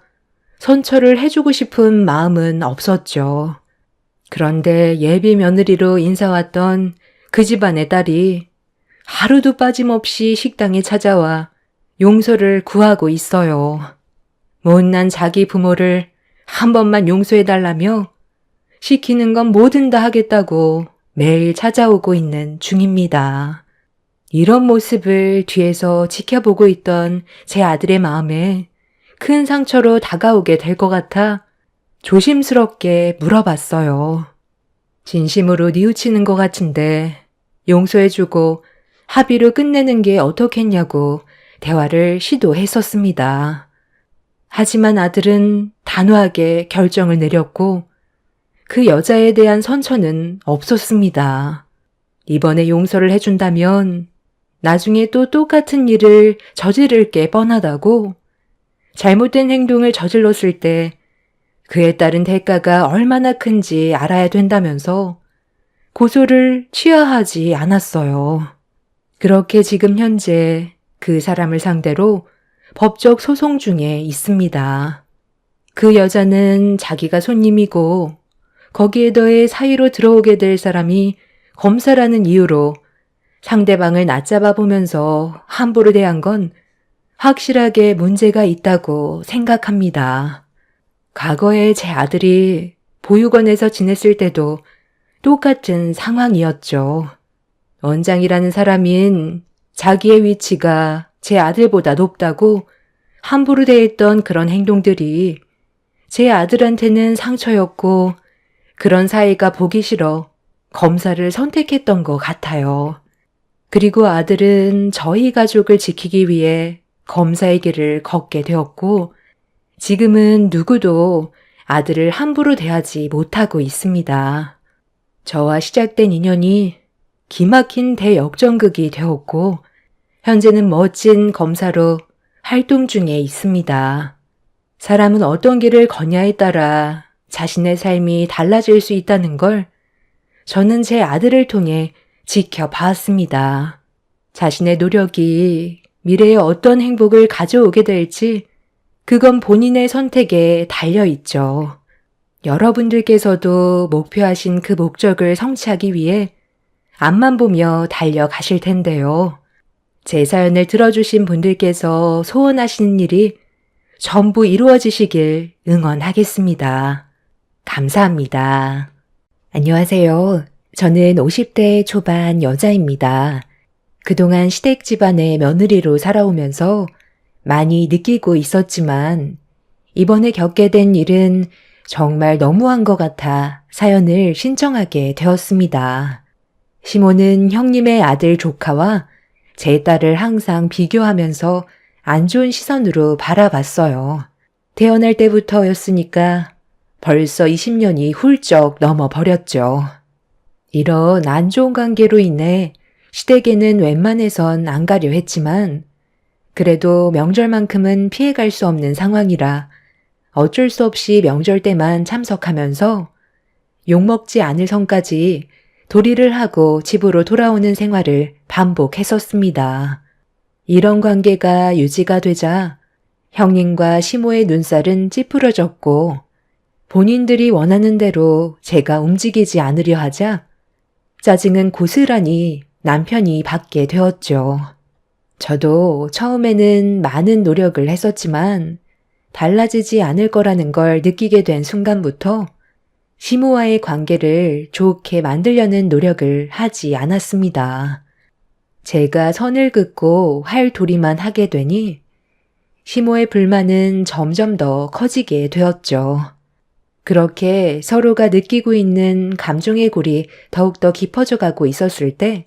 S3: 선처를 해주고 싶은 마음은 없었죠. 그런데 예비 며느리로 인사왔던 그 집안의 딸이 하루도 빠짐없이 식당에 찾아와 용서를 구하고 있어요. 못난 자기 부모를 한 번만 용서해달라며 시키는 건 뭐든 다 하겠다고 매일 찾아오고 있는 중입니다. 이런 모습을 뒤에서 지켜보고 있던 제 아들의 마음에 큰 상처로 다가오게 될 것 같아 조심스럽게 물어봤어요. 진심으로 뉘우치는 것 같은데 용서해주고 합의로 끝내는 게 어떻겠냐고 대화를 시도했었습니다. 하지만 아들은 단호하게 결정을 내렸고 그 여자에 대한 선처는 없었습니다. 이번에 용서를 해준다면 나중에 또 똑같은 일을 저지를 게 뻔하다고 잘못된 행동을 저질렀을 때 그에 따른 대가가 얼마나 큰지 알아야 된다면서 고소를 취하하지 않았어요. 그렇게 지금 현재 그 사람을 상대로 법적 소송 중에 있습니다. 그 여자는 자기가 손님이고 거기에 더해 사이로 들어오게 될 사람이 검사라는 이유로 상대방을 낮잡아 보면서 함부로 대한 건 확실하게 문제가 있다고 생각합니다. 과거에 제 아들이 보육원에서 지냈을 때도 똑같은 상황이었죠. 원장이라는 사람인 자기의 위치가 제 아들보다 높다고 함부로 대했던 그런 행동들이 제 아들한테는 상처였고 그런 사이가 보기 싫어 검사를 선택했던 것 같아요. 그리고 아들은 저희 가족을 지키기 위해 검사의 길을 걷게 되었고, 지금은 누구도 아들을 함부로 대하지 못하고 있습니다. 저와 시작된 인연이 기막힌 대역전극이 되었고, 현재는 멋진 검사로 활동 중에 있습니다. 사람은 어떤 길을 걷냐에 따라 자신의 삶이 달라질 수 있다는 걸 저는 제 아들을 통해 지켜봤습니다. 자신의 노력이 미래에 어떤 행복을 가져오게 될지 그건 본인의 선택에 달려있죠. 여러분들께서도 목표하신 그 목적을 성취하기 위해 앞만 보며 달려가실 텐데요. 제 사연을 들어주신 분들께서 소원하시는 일이 전부 이루어지시길 응원하겠습니다. 감사합니다. 안녕하세요. 저는 50대 초반 여자입니다. 그동안 시댁 집안의 며느리로 살아오면서 많이 느끼고 있었지만 이번에 겪게 된 일은 정말 너무한 것 같아 사연을 신청하게 되었습니다. 시모는 형님의 아들 조카와 제 딸을 항상 비교하면서 안 좋은 시선으로 바라봤어요. 태어날 때부터였으니까 벌써 20년이 훌쩍 넘어버렸죠. 이런 안 좋은 관계로 인해 시댁에는 웬만해선 안 가려 했지만 그래도 명절만큼은 피해갈 수 없는 상황이라 어쩔 수 없이 명절 때만 참석하면서 욕먹지 않을 선까지 도리를 하고 집으로 돌아오는 생활을 반복했었습니다. 이런 관계가 유지가 되자 형님과 시모의 눈살은 찌푸려졌고 본인들이 원하는 대로 제가 움직이지 않으려 하자 짜증은 고스란히 남편이 받게 되었죠. 저도 처음에는 많은 노력을 했었지만 달라지지 않을 거라는 걸 느끼게 된 순간부터 시모와의 관계를 좋게 만들려는 노력을 하지 않았습니다. 제가 선을 긋고 할 도리만 하게 되니 시모의 불만은 점점 더 커지게 되었죠. 그렇게 서로가 느끼고 있는 감정의 골이 더욱더 깊어져 가고 있었을 때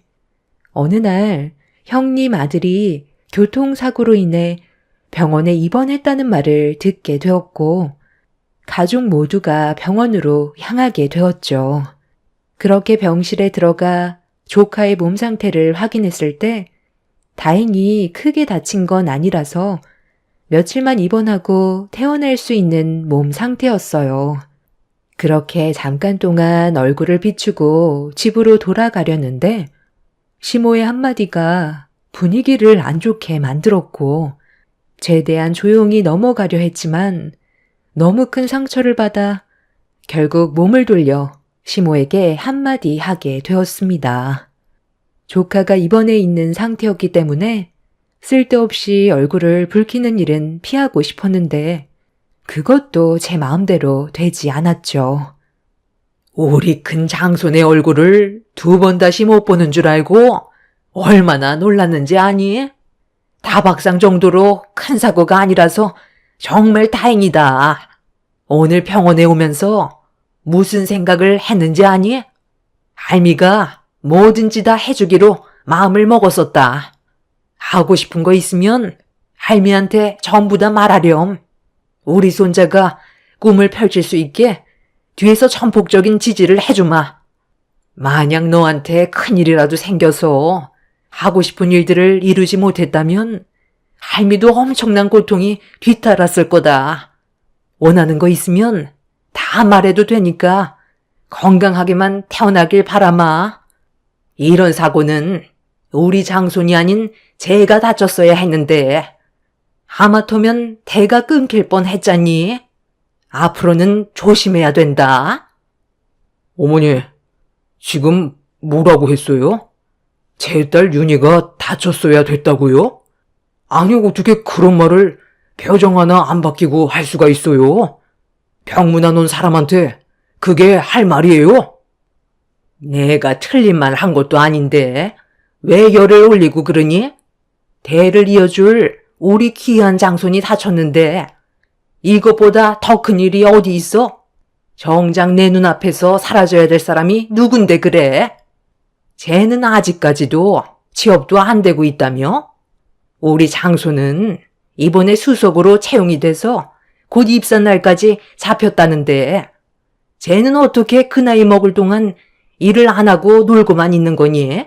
S3: 어느 날 형님 아들이 교통사고로 인해 병원에 입원했다는 말을 듣게 되었고 가족 모두가 병원으로 향하게 되었죠. 그렇게 병실에 들어가 조카의 몸 상태를 확인했을 때 다행히 크게 다친 건 아니라서 며칠만 입원하고 퇴원할 수 있는 몸 상태였어요. 그렇게 잠깐 동안 얼굴을 비추고 집으로 돌아가려는데 시모의 한마디가 분위기를 안 좋게 만들었고 최대한 조용히 넘어가려 했지만 너무 큰 상처를 받아 결국 몸을 돌려 시모에게 한마디 하게 되었습니다. 조카가 입원해 있는 상태였기 때문에 쓸데없이 얼굴을 붉히는 일은 피하고 싶었는데 그것도 제 마음대로 되지 않았죠.
S1: 우리 큰 장손의 얼굴을 2번 다시 못 보는 줄 알고 얼마나 놀랐는지 아니? 다박상 정도로 큰 사고가 아니라서 정말 다행이다. 오늘 병원에 오면서 무슨 생각을 했는지 아니? 할미가 뭐든지 다 해주기로 마음을 먹었었다. 하고 싶은 거 있으면 할미한테 전부 다 말하렴. 우리 손자가 꿈을 펼칠 수 있게 뒤에서 전폭적인 지지를 해주마. 만약 너한테 큰일이라도 생겨서 하고 싶은 일들을 이루지 못했다면 할미도 엄청난 고통이 뒤따랐을 거다. 원하는 거 있으면 다 말해도 되니까 건강하게만 태어나길 바라마. 이런 사고는 우리 장손이 아닌 제가 다쳤어야 했는데 하마터면 대가 끊길 뻔했잖니. 앞으로는 조심해야 된다.
S2: 어머니, 지금 뭐라고 했어요? 제 딸 윤희가 다쳤어야 됐다고요? 아니, 어떻게 그런 말을 표정 하나 안 바뀌고 할 수가 있어요? 병문안 온 사람한테 그게 할 말이에요?
S1: 내가 틀린 말 한 것도 아닌데 왜 열을 올리고 그러니? 대를 이어줄 우리 귀한 장손이 다쳤는데 이것보다 더 큰 일이 어디 있어? 정작 내 눈앞에서 사라져야 될 사람이 누군데 그래? 쟤는 아직까지도 취업도 안 되고 있다며? 우리 장손은
S3: 이번에 수석으로 채용이 돼서 곧 입사 날까지 잡혔다는데 쟤는 어떻게 그 나이 먹을 동안 일을 안 하고 놀고만 있는 거니?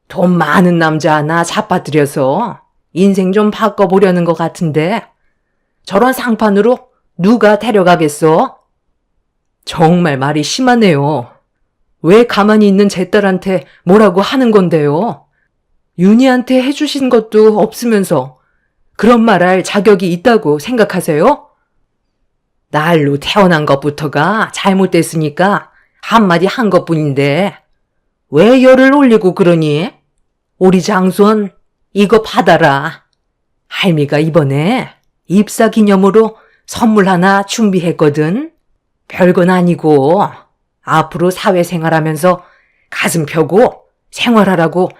S3: 돈 많은 남자 하나 잡아들여서 인생 좀 바꿔보려는 것 같은데 저런 상판으로 누가 데려가겠어? 정말 말이 심하네요. 왜 가만히 있는 제 딸한테 뭐라고 하는 건데요? 윤희한테 해주신 것도 없으면서 그런 말할 자격이 있다고 생각하세요? 날로 태어난 것부터가 잘못됐으니까 한마디 한 것뿐인데 왜 열을 올리고 그러니? 우리 장손 이거 받아라. 할미가 이번에 입사 기념으로 선물 하나 준비했거든. 별건 아니고 앞으로 사회생활하면서 가슴 펴고 생활하라고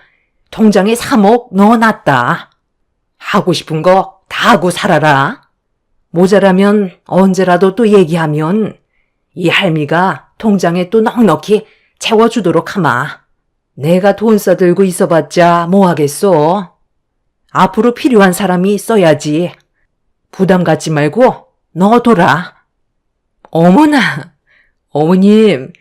S3: 통장에 3억 넣어놨다. 하고 싶은 거 다 하고 살아라. 모자라면 언제라도 또 얘기하면 이 할미가 통장에 또 넉넉히 채워주도록 하마. 내가 돈 써들고 있어봤자 뭐하겠어. 앞으로 필요한 사람이 있어야지. 부담 갖지 말고 넣어둬라. 어머나, 어머님,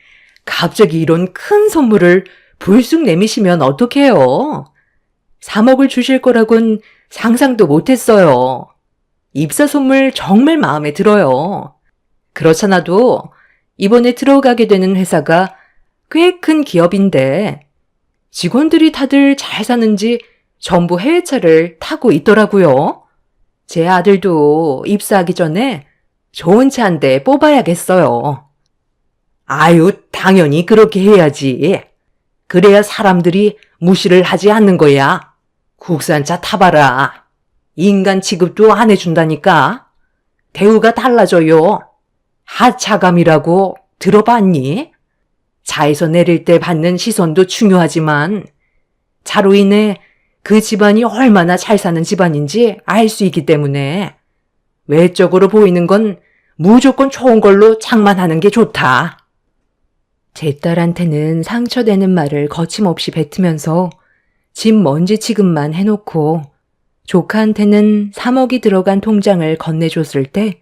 S3: 갑자기 이런 큰 선물을 불쑥 내미시면 어떡해요? 3억을 주실 거라곤 상상도 못했어요. 입사 선물 정말 마음에 들어요. 그렇잖아도 이번에 들어가게 되는 회사가 꽤 큰 기업인데 직원들이 다들 잘 사는지 전부 해외차를 타고 있더라고요. 제 아들도 입사하기 전에 좋은 차 한 대 뽑아야겠어요. 아유, 당연히 그렇게 해야지. 그래야 사람들이 무시를 하지 않는 거야. 국산차 타봐라. 인간 취급도 안 해준다니까. 대우가 달라져요. 하차감이라고 들어봤니? 차에서 내릴 때 받는 시선도 중요하지만 차로 인해 그 집안이 얼마나 잘 사는 집안인지 알 수 있기 때문에 외적으로 보이는 건 무조건 좋은 걸로 장만하는 게 좋다. 제 딸한테는 상처되는 말을 거침없이 뱉으면서 집 먼지 취급만 해놓고 조카한테는 3억이 들어간 통장을 건네줬을 때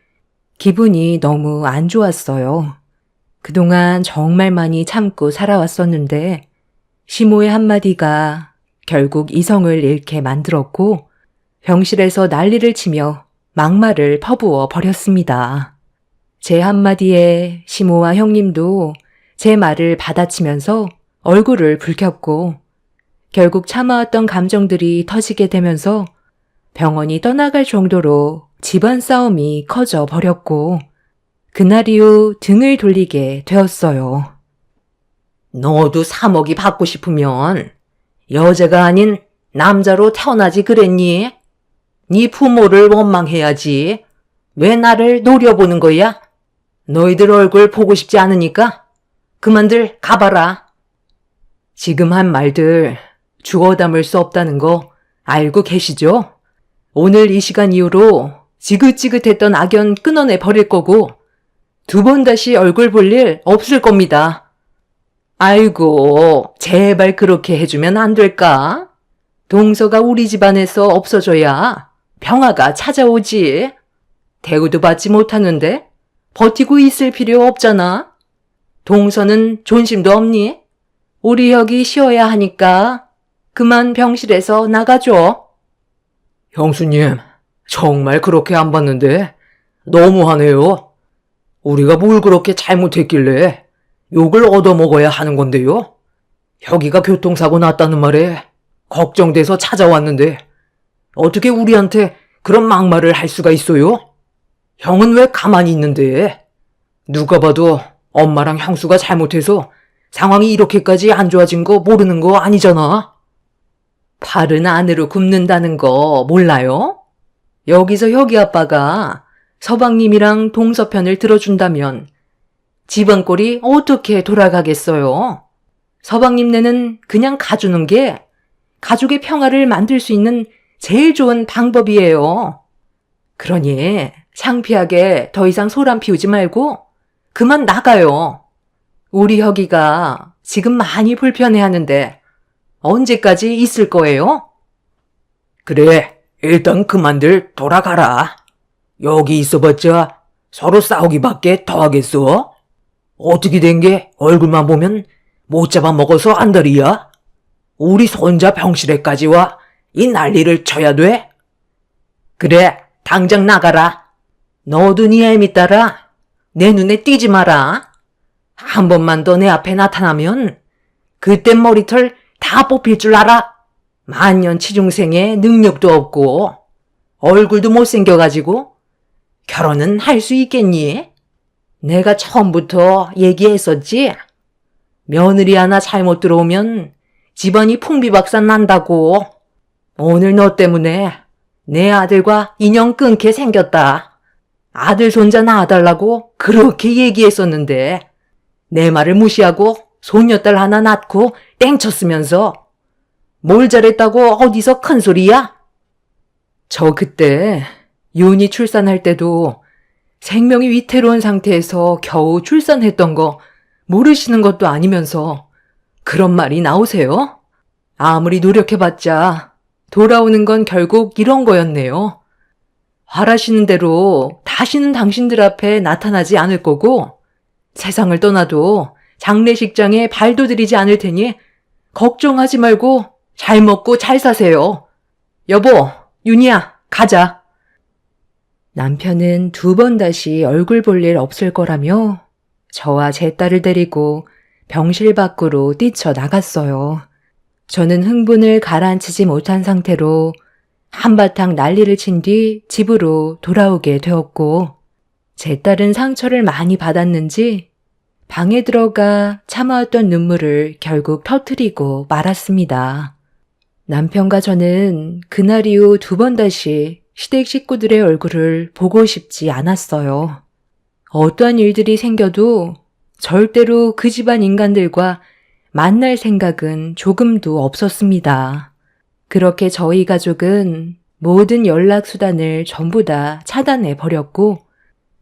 S3: 기분이 너무 안 좋았어요. 그동안 정말 많이 참고 살아왔었는데 시모의 한마디가 결국 이성을 잃게 만들었고 병실에서 난리를 치며 막말을 퍼부어 버렸습니다. 제 한마디에 시모와 형님도 제 말을 받아치면서 얼굴을 붉혔고 결국 참아왔던 감정들이 터지게 되면서 병원이 떠나갈 정도로 집안 싸움이 커져 버렸고 그날 이후 등을 돌리게 되었어요. 너도 3억이 받고 싶으면 여자가 아닌 남자로 태어나지 그랬니? 네 부모를 원망해야지. 왜 나를 노려보는 거야? 너희들 얼굴 보고 싶지 않으니까 그만들 가봐라. 지금 한 말들 주워 담을 수 없다는 거 알고 계시죠? 오늘 이 시간 이후로 지긋지긋했던 악연 끊어내 버릴 거고 2번 다시 얼굴 볼 일 없을 겁니다. 아이고, 제발 그렇게 해주면 안 될까? 동서가 우리 집안에서 없어져야 평화가 찾아오지. 대우도 받지 못하는데 버티고 있을 필요 없잖아. 동서는 존심도 없니? 우리 혁이 쉬어야 하니까 그만 병실에서 나가줘.
S2: 형수님, 정말 그렇게 안 봤는데 너무하네요. 우리가 뭘 그렇게 잘못했길래 욕을 얻어먹어야 하는 건데요. 혁이가 교통사고 났다는 말에 걱정돼서 찾아왔는데 어떻게 우리한테 그런 막말을 할 수가 있어요? 형은 왜 가만히 있는데? 누가 봐도 엄마랑 형수가 잘못해서 상황이 이렇게까지 안 좋아진 거 모르는 거 아니잖아.
S3: 팔은 안으로 굽는다는 거 몰라요? 여기서 혁이 아빠가 서방님이랑 동서편을 들어준다면 집안 꼴이 어떻게 돌아가겠어요? 서방님네는 그냥 가주는 게 가족의 평화를 만들 수 있는 제일 좋은 방법이에요. 그러니 창피하게 더 이상 소란 피우지 말고 그만 나가요. 우리 혁이가 지금 많이 불편해하는데 언제까지 있을 거예요?
S2: 그래, 일단 그만들 돌아가라. 여기 있어봤자 서로 싸우기밖에 더 하겠어? 어떻게 된 게 얼굴만 보면 못 잡아먹어서 안달이야? 우리 손자 병실에까지 와 이 난리를 쳐야 돼? 그래, 당장 나가라. 너도 네 애미 따라 내 눈에 띄지 마라. 한 번만 더 내 앞에 나타나면 그땐 머리털 다 뽑힐 줄 알아. 만년치중생에 능력도 없고 얼굴도 못생겨가지고 결혼은 할 수 있겠니? 내가 처음부터 얘기했었지. 며느리 하나 잘못 들어오면 집안이 풍비박산 난다고. 오늘 너 때문에 내 아들과 인연 끊게 생겼다. 아들 손자 낳아달라고 그렇게 얘기했었는데 내 말을 무시하고 손녀딸 하나 낳고 땡쳤으면서 뭘 잘했다고 어디서 큰 소리야?
S3: 저 그때 윤이 출산할 때도 생명이 위태로운 상태에서 겨우 출산했던 거 모르시는 것도 아니면서 그런 말이 나오세요? 아무리 노력해봤자 돌아오는 건 결국 이런 거였네요. 바라시는 대로 다시는 당신들 앞에 나타나지 않을 거고 세상을 떠나도 장례식장에 발도 들이지 않을 테니 걱정하지 말고 잘 먹고 잘 사세요. 여보, 윤희야, 가자. 남편은 2번 다시 얼굴 볼 일 없을 거라며 저와 제 딸을 데리고 병실 밖으로 뛰쳐나갔어요. 저는 흥분을 가라앉히지 못한 상태로 한바탕 난리를 친 뒤 집으로 돌아오게 되었고 제 딸은 상처를 많이 받았는지 방에 들어가 참아왔던 눈물을 결국 터뜨리고 말았습니다. 남편과 저는 그날 이후 2번 다시 시댁 식구들의 얼굴을 보고 싶지 않았어요. 어떠한 일들이 생겨도 절대로 그 집안 인간들과 만날 생각은 조금도 없었습니다. 그렇게 저희 가족은 모든 연락수단을 전부 다 차단해 버렸고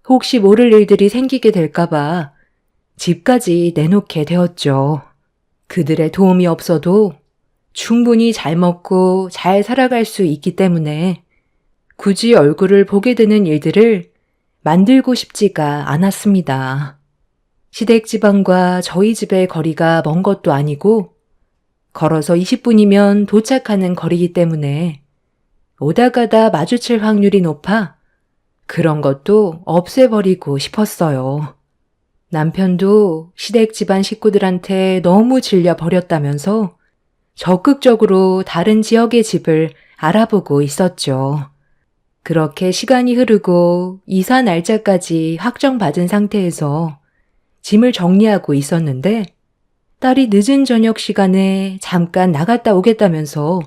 S3: 혹시 모를 일들이 생기게 될까봐 집까지 내놓게 되었죠. 그들의 도움이 없어도 충분히 잘 먹고 잘 살아갈 수 있기 때문에 굳이 얼굴을 보게 되는 일들을 만들고 싶지가 않았습니다. 시댁 집안과 저희 집의 거리가 먼 것도 아니고 걸어서 20분이면 도착하는 거리이기 때문에 오다 가다 마주칠 확률이 높아 그런 것도 없애버리고 싶었어요. 남편도 시댁 집안 식구들한테 너무 질려버렸다면서 적극적으로 다른 지역의 집을 알아보고 있었죠. 그렇게 시간이 흐르고 이사 날짜까지 확정받은 상태에서 짐을 정리하고 있었는데 딸이 늦은 저녁 시간에 잠깐 나갔다 오겠다면서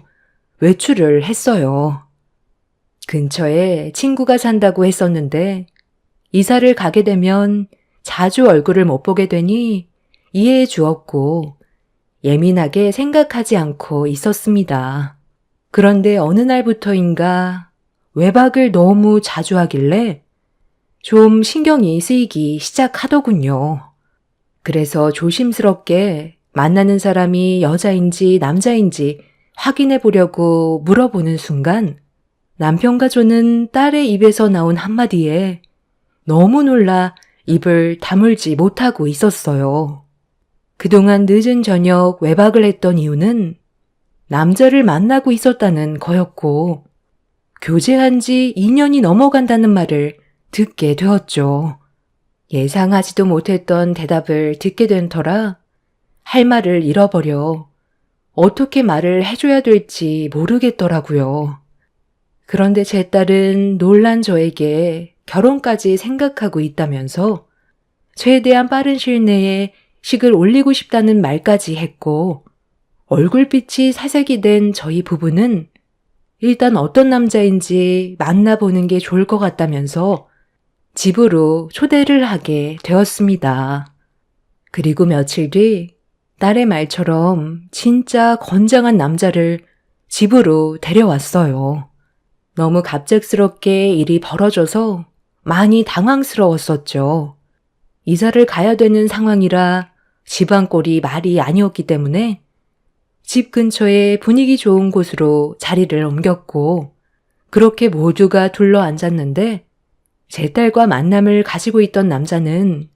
S3: 외출을 했어요. 근처에 친구가 산다고 했었는데 이사를 가게 되면 자주 얼굴을 못 보게 되니 이해해 주었고 예민하게 생각하지 않고 있었습니다. 그런데 어느 날부터인가 외박을 너무 자주 하길래 좀 신경이 쓰이기 시작하더군요. 그래서 조심스럽게 만나는 사람이 여자인지 남자인지 확인해 보려고 물어보는 순간 남편과 저는 딸의 입에서 나온 한마디에 너무 놀라 입을 다물지 못하고 있었어요. 그동안 늦은 저녁 외박을 했던 이유는 남자를 만나고 있었다는 거였고 교제한 지 2년이 넘어간다는 말을 듣게 되었죠. 예상하지도 못했던 대답을 듣게 된 터라 할 말을 잃어버려 어떻게 말을 해줘야 될지 모르겠더라고요. 그런데 제 딸은 놀란 저에게 결혼까지 생각하고 있다면서 최대한 빠른 시일 내에 식을 올리고 싶다는 말까지 했고 얼굴빛이 사색이 된 저희 부부는 일단 어떤 남자인지 만나보는 게 좋을 것 같다면서 집으로 초대를 하게 되었습니다. 그리고 며칠 뒤 딸의 말처럼 진짜 건장한 남자를 집으로 데려왔어요. 너무 갑작스럽게 일이 벌어져서 많이 당황스러웠었죠. 이사를 가야 되는 상황이라 집안 꼴이 말이 아니었기 때문에 집 근처에 분위기 좋은 곳으로 자리를 옮겼고 그렇게 모두가 둘러앉았는데 제 딸과 만남을 가지고 있던 남자는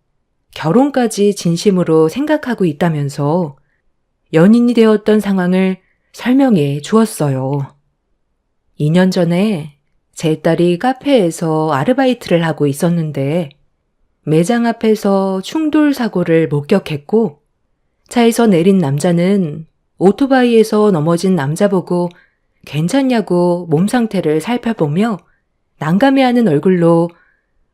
S3: 결혼까지 진심으로 생각하고 있다면서 연인이 되었던 상황을 설명해 주었어요. 2년 전에 제 딸이 카페에서 아르바이트를 하고 있었는데 매장 앞에서 충돌 사고를 목격했고 차에서 내린 남자는 오토바이에서 넘어진 남자 보고 괜찮냐고 몸 상태를 살펴보며 난감해하는 얼굴로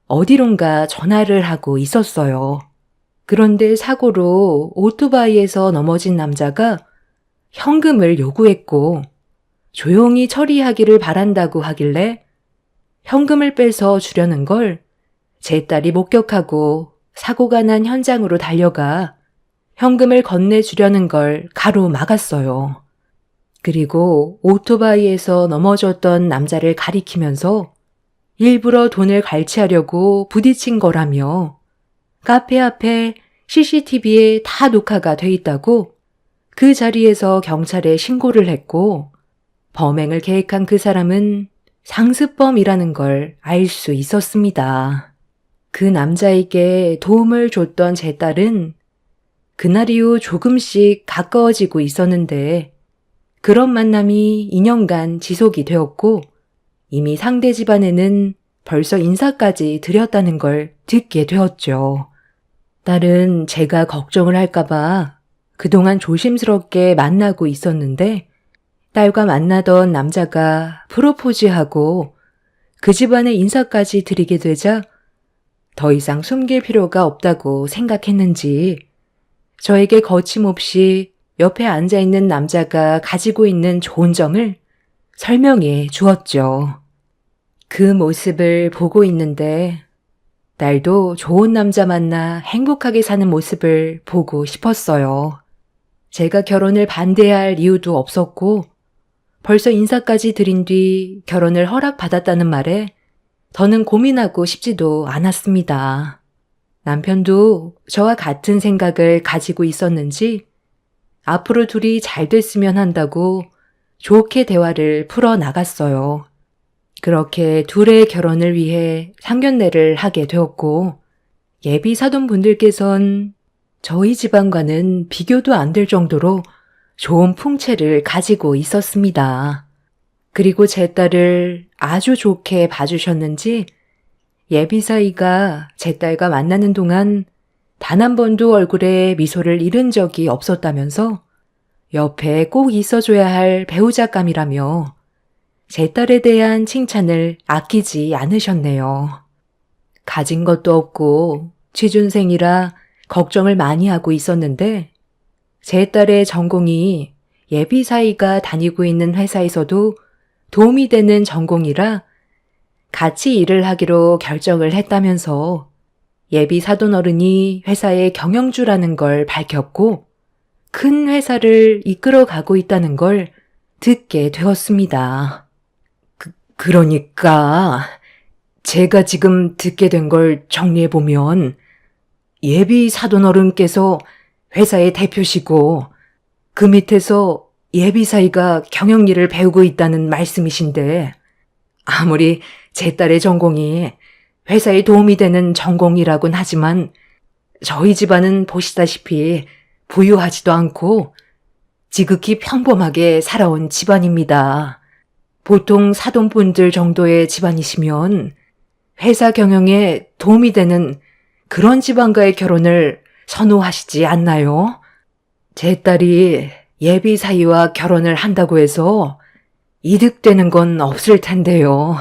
S3: 어디론가 전화를 하고 있었어요. 그런데 사고로 오토바이에서 넘어진 남자가 현금을 요구했고 조용히 처리하기를 바란다고 하길래 현금을 빼서 주려는 걸 제 딸이 목격하고 사고가 난 현장으로 달려가 현금을 건네주려는 걸 가로막았어요. 그리고 오토바이에서 넘어졌던 남자를 가리키면서 일부러 돈을 갈취하려고 부딪힌 거라며 카페 앞에 CCTV에 다 녹화가 돼 있다고 그 자리에서 경찰에 신고를 했고 범행을 계획한 그 사람은 상습범이라는 걸 알 수 있었습니다. 그 남자에게 도움을 줬던 제 딸은 그날 이후 조금씩 가까워지고 있었는데 그런 만남이 2년간 지속이 되었고 이미 상대 집안에는 벌써 인사까지 드렸다는 걸 듣게 되었죠. 딸은 제가 걱정을 할까봐 그동안 조심스럽게 만나고 있었는데 딸과 만나던 남자가 프로포즈하고 그 집안에 인사까지 드리게 되자 더 이상 숨길 필요가 없다고 생각했는지 저에게 거침없이 옆에 앉아있는 남자가 가지고 있는 좋은 점을 설명해 주었죠. 그 모습을 보고 있는데 딸도 좋은 남자 만나 행복하게 사는 모습을 보고 싶었어요. 제가 결혼을 반대할 이유도 없었고 벌써 인사까지 드린 뒤 결혼을 허락받았다는 말에 더는 고민하고 싶지도 않았습니다. 남편도 저와 같은 생각을 가지고 있었는지 앞으로 둘이 잘 됐으면 한다고 좋게 대화를 풀어나갔어요. 그렇게 둘의 결혼을 위해 상견례를 하게 되었고 예비 사돈분들께선 저희 집안과는 비교도 안 될 정도로 좋은 풍채를 가지고 있었습니다. 그리고 제 딸을 아주 좋게 봐주셨는지 예비 사이가 제 딸과 만나는 동안 단 한 번도 얼굴에 미소를 잃은 적이 없었다면서 옆에 꼭 있어줘야 할 배우자감이라며 제 딸에 대한 칭찬을 아끼지 않으셨네요. 가진 것도 없고 취준생이라 걱정을 많이 하고 있었는데 제 딸의 전공이 예비 사이가 다니고 있는 회사에서도 도움이 되는 전공이라 같이 일을 하기로 결정을 했다면서 예비 사돈어른이 회사의 경영주라는 걸 밝혔고 큰 회사를 이끌어 가고 있다는 걸 듣게 되었습니다. 그러니까 제가 지금 듣게 된 걸 정리해보면 예비 사돈어른께서 회사의 대표시고 그 밑에서 예비 사이가 경영일을 배우고 있다는 말씀이신데 아무리 제 딸의 전공이 회사에 도움이 되는 전공이라곤 하지만 저희 집안은 보시다시피 부유하지도 않고 지극히 평범하게 살아온 집안입니다. 보통 사돈분들 정도의 집안이시면 회사 경영에 도움이 되는 그런 집안과의 결혼을 선호하시지 않나요? 제 딸이 예비 사이와 결혼을 한다고 해서 이득되는 건 없을 텐데요.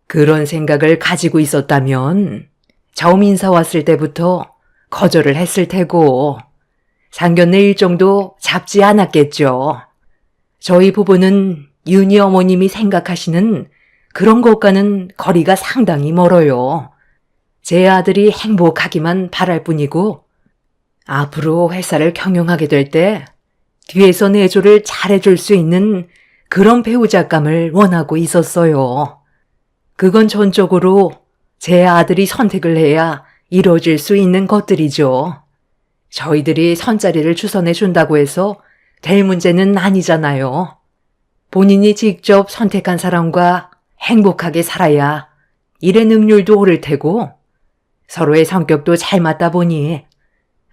S3: 그런 생각을 가지고 있었다면 처음 인사 왔을 때부터 거절을 했을 테고 상견례 일정도 잡지 않았겠죠. 저희 부부는 윤희 어머님이 생각하시는 그런 것과는 거리가 상당히 멀어요. 제 아들이 행복하기만 바랄 뿐이고 앞으로 회사를 경영하게 될 때 뒤에서 내조를 잘해줄 수 있는 그런 배우자감을 원하고 있었어요. 그건 전적으로 제 아들이 선택을 해야 이루어질 수 있는 것들이죠. 저희들이 선자리를 주선해 준다고 해서 될 문제는 아니잖아요. 본인이 직접 선택한 사람과 행복하게 살아야 일의 능률도 오를 테고 서로의 성격도 잘 맞다 보니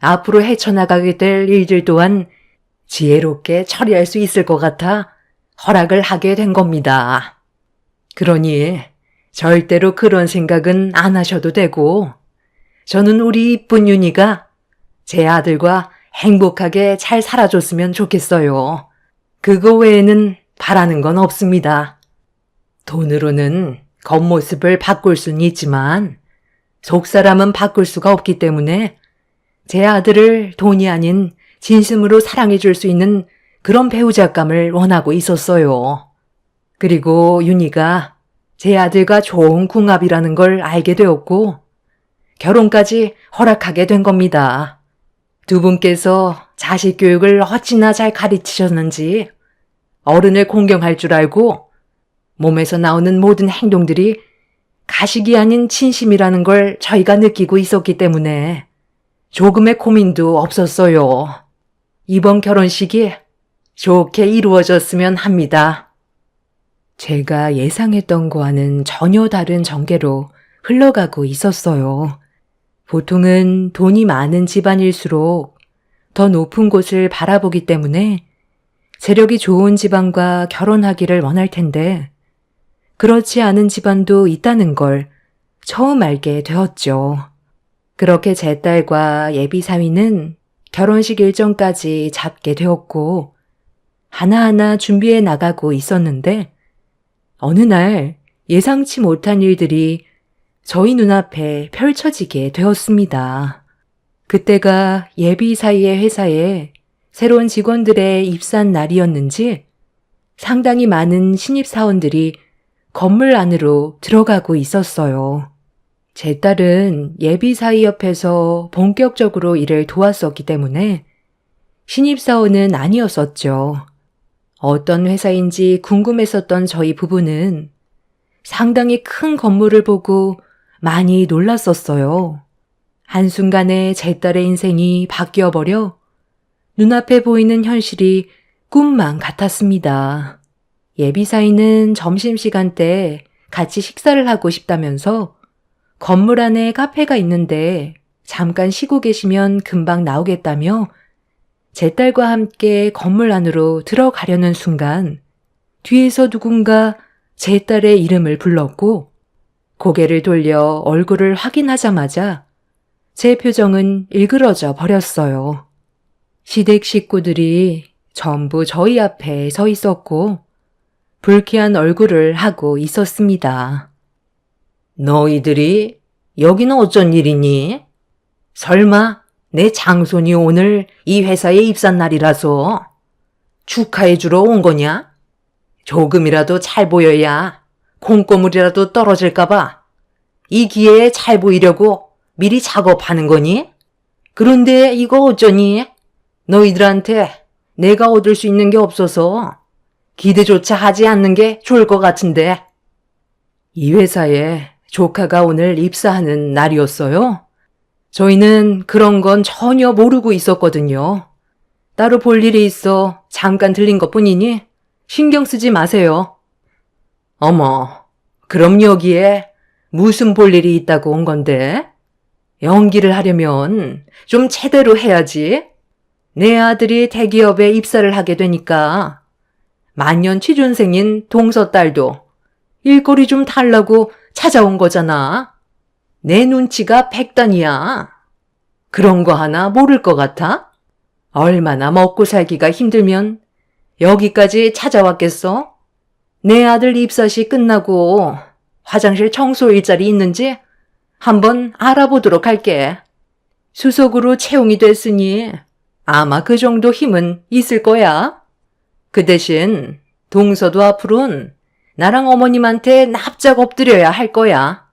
S3: 앞으로 헤쳐나가게 될 일들 또한 지혜롭게 처리할 수 있을 것 같아 허락을 하게 된 겁니다. 그러니 절대로 그런 생각은 안 하셔도 되고 저는 우리 이쁜 윤희가 제 아들과 행복하게 잘 살아줬으면 좋겠어요. 그거 외에는 바라는 건 없습니다. 돈으로는 겉모습을 바꿀 수는 있지만 속사람은 바꿀 수가 없기 때문에 제 아들을 돈이 아닌 진심으로 사랑해 줄 수 있는 그런 배우자감을 원하고 있었어요. 그리고 윤희가 제 아들과 좋은 궁합이라는 걸 알게 되었고 결혼까지 허락하게 된 겁니다. 두 분께서 자식 교육을 어찌나 잘 가르치셨는지 어른을 공경할 줄 알고 몸에서 나오는 모든 행동들이 가식이 아닌 진심이라는 걸 저희가 느끼고 있었기 때문에 조금의 고민도 없었어요. 이번 결혼식이 좋게 이루어졌으면 합니다. 제가 예상했던 거와는 전혀 다른 전개로 흘러가고 있었어요. 보통은 돈이 많은 집안일수록 더 높은 곳을 바라보기 때문에 재력이 좋은 집안과 결혼하기를 원할 텐데 그렇지 않은 집안도 있다는 걸 처음 알게 되었죠. 그렇게 제 딸과 예비 사위는 결혼식 일정까지 잡게 되었고 하나하나 준비해 나가고 있었는데 어느 날 예상치 못한 일들이 저희 눈앞에 펼쳐지게 되었습니다. 그때가 예비 사위의 회사에 새로운 직원들의 입사한 날이었는지 상당히 많은 신입사원들이 건물 안으로 들어가고 있었어요. 제 딸은 예비 사위 옆에서 본격적으로 일을 도왔었기 때문에 신입사원은 아니었었죠. 어떤 회사인지 궁금했었던 저희 부부는 상당히 큰 건물을 보고 많이 놀랐었어요. 한순간에 제 딸의 인생이 바뀌어버려 눈앞에 보이는 현실이 꿈만 같았습니다. 예비사위는 점심시간 때 같이 식사를 하고 싶다면서 건물 안에 카페가 있는데 잠깐 쉬고 계시면 금방 나오겠다며 제 딸과 함께 건물 안으로 들어가려는 순간 뒤에서 누군가 제 딸의 이름을 불렀고 고개를 돌려 얼굴을 확인하자마자 제 표정은 일그러져 버렸어요. 시댁 식구들이 전부 저희 앞에 서 있었고 불쾌한 얼굴을 하고 있었습니다. 너희들이 여기는 어쩐 일이니? 설마 내 장손이 오늘 이 회사에 입사한 날이라서 축하해주러 온 거냐? 조금이라도 잘 보여야 콩고물이라도 떨어질까봐 이 기회에 잘 보이려고 미리 작업하는 거니? 그런데 이거 어쩌니? 너희들한테 내가 얻을 수 있는 게 없어서 기대조차 하지 않는 게 좋을 것 같은데. 이 회사에 조카가 오늘 입사하는 날이었어요. 저희는 그런 건 전혀 모르고 있었거든요. 따로 볼 일이 있어 잠깐 들린 것뿐이니 신경 쓰지 마세요. 어머, 그럼 여기에 무슨 볼 일이 있다고 온 건데? 연기를 하려면 좀 제대로 해야지. 내 아들이 대기업에 입사를 하게 되니까 만년 취준생인 동서 딸도 일거리 좀 달라고 찾아온 거잖아. 내 눈치가 백단이야. 그런 거 하나 모를 것 같아? 얼마나 먹고 살기가 힘들면 여기까지 찾아왔겠어? 내 아들 입사시 끝나고 화장실 청소 일자리 있는지 한번 알아보도록 할게. 수석으로 채용이 됐으니 아마 그 정도 힘은 있을 거야. 그 대신 동서도 앞으로는 나랑 어머님한테 납작 엎드려야 할 거야.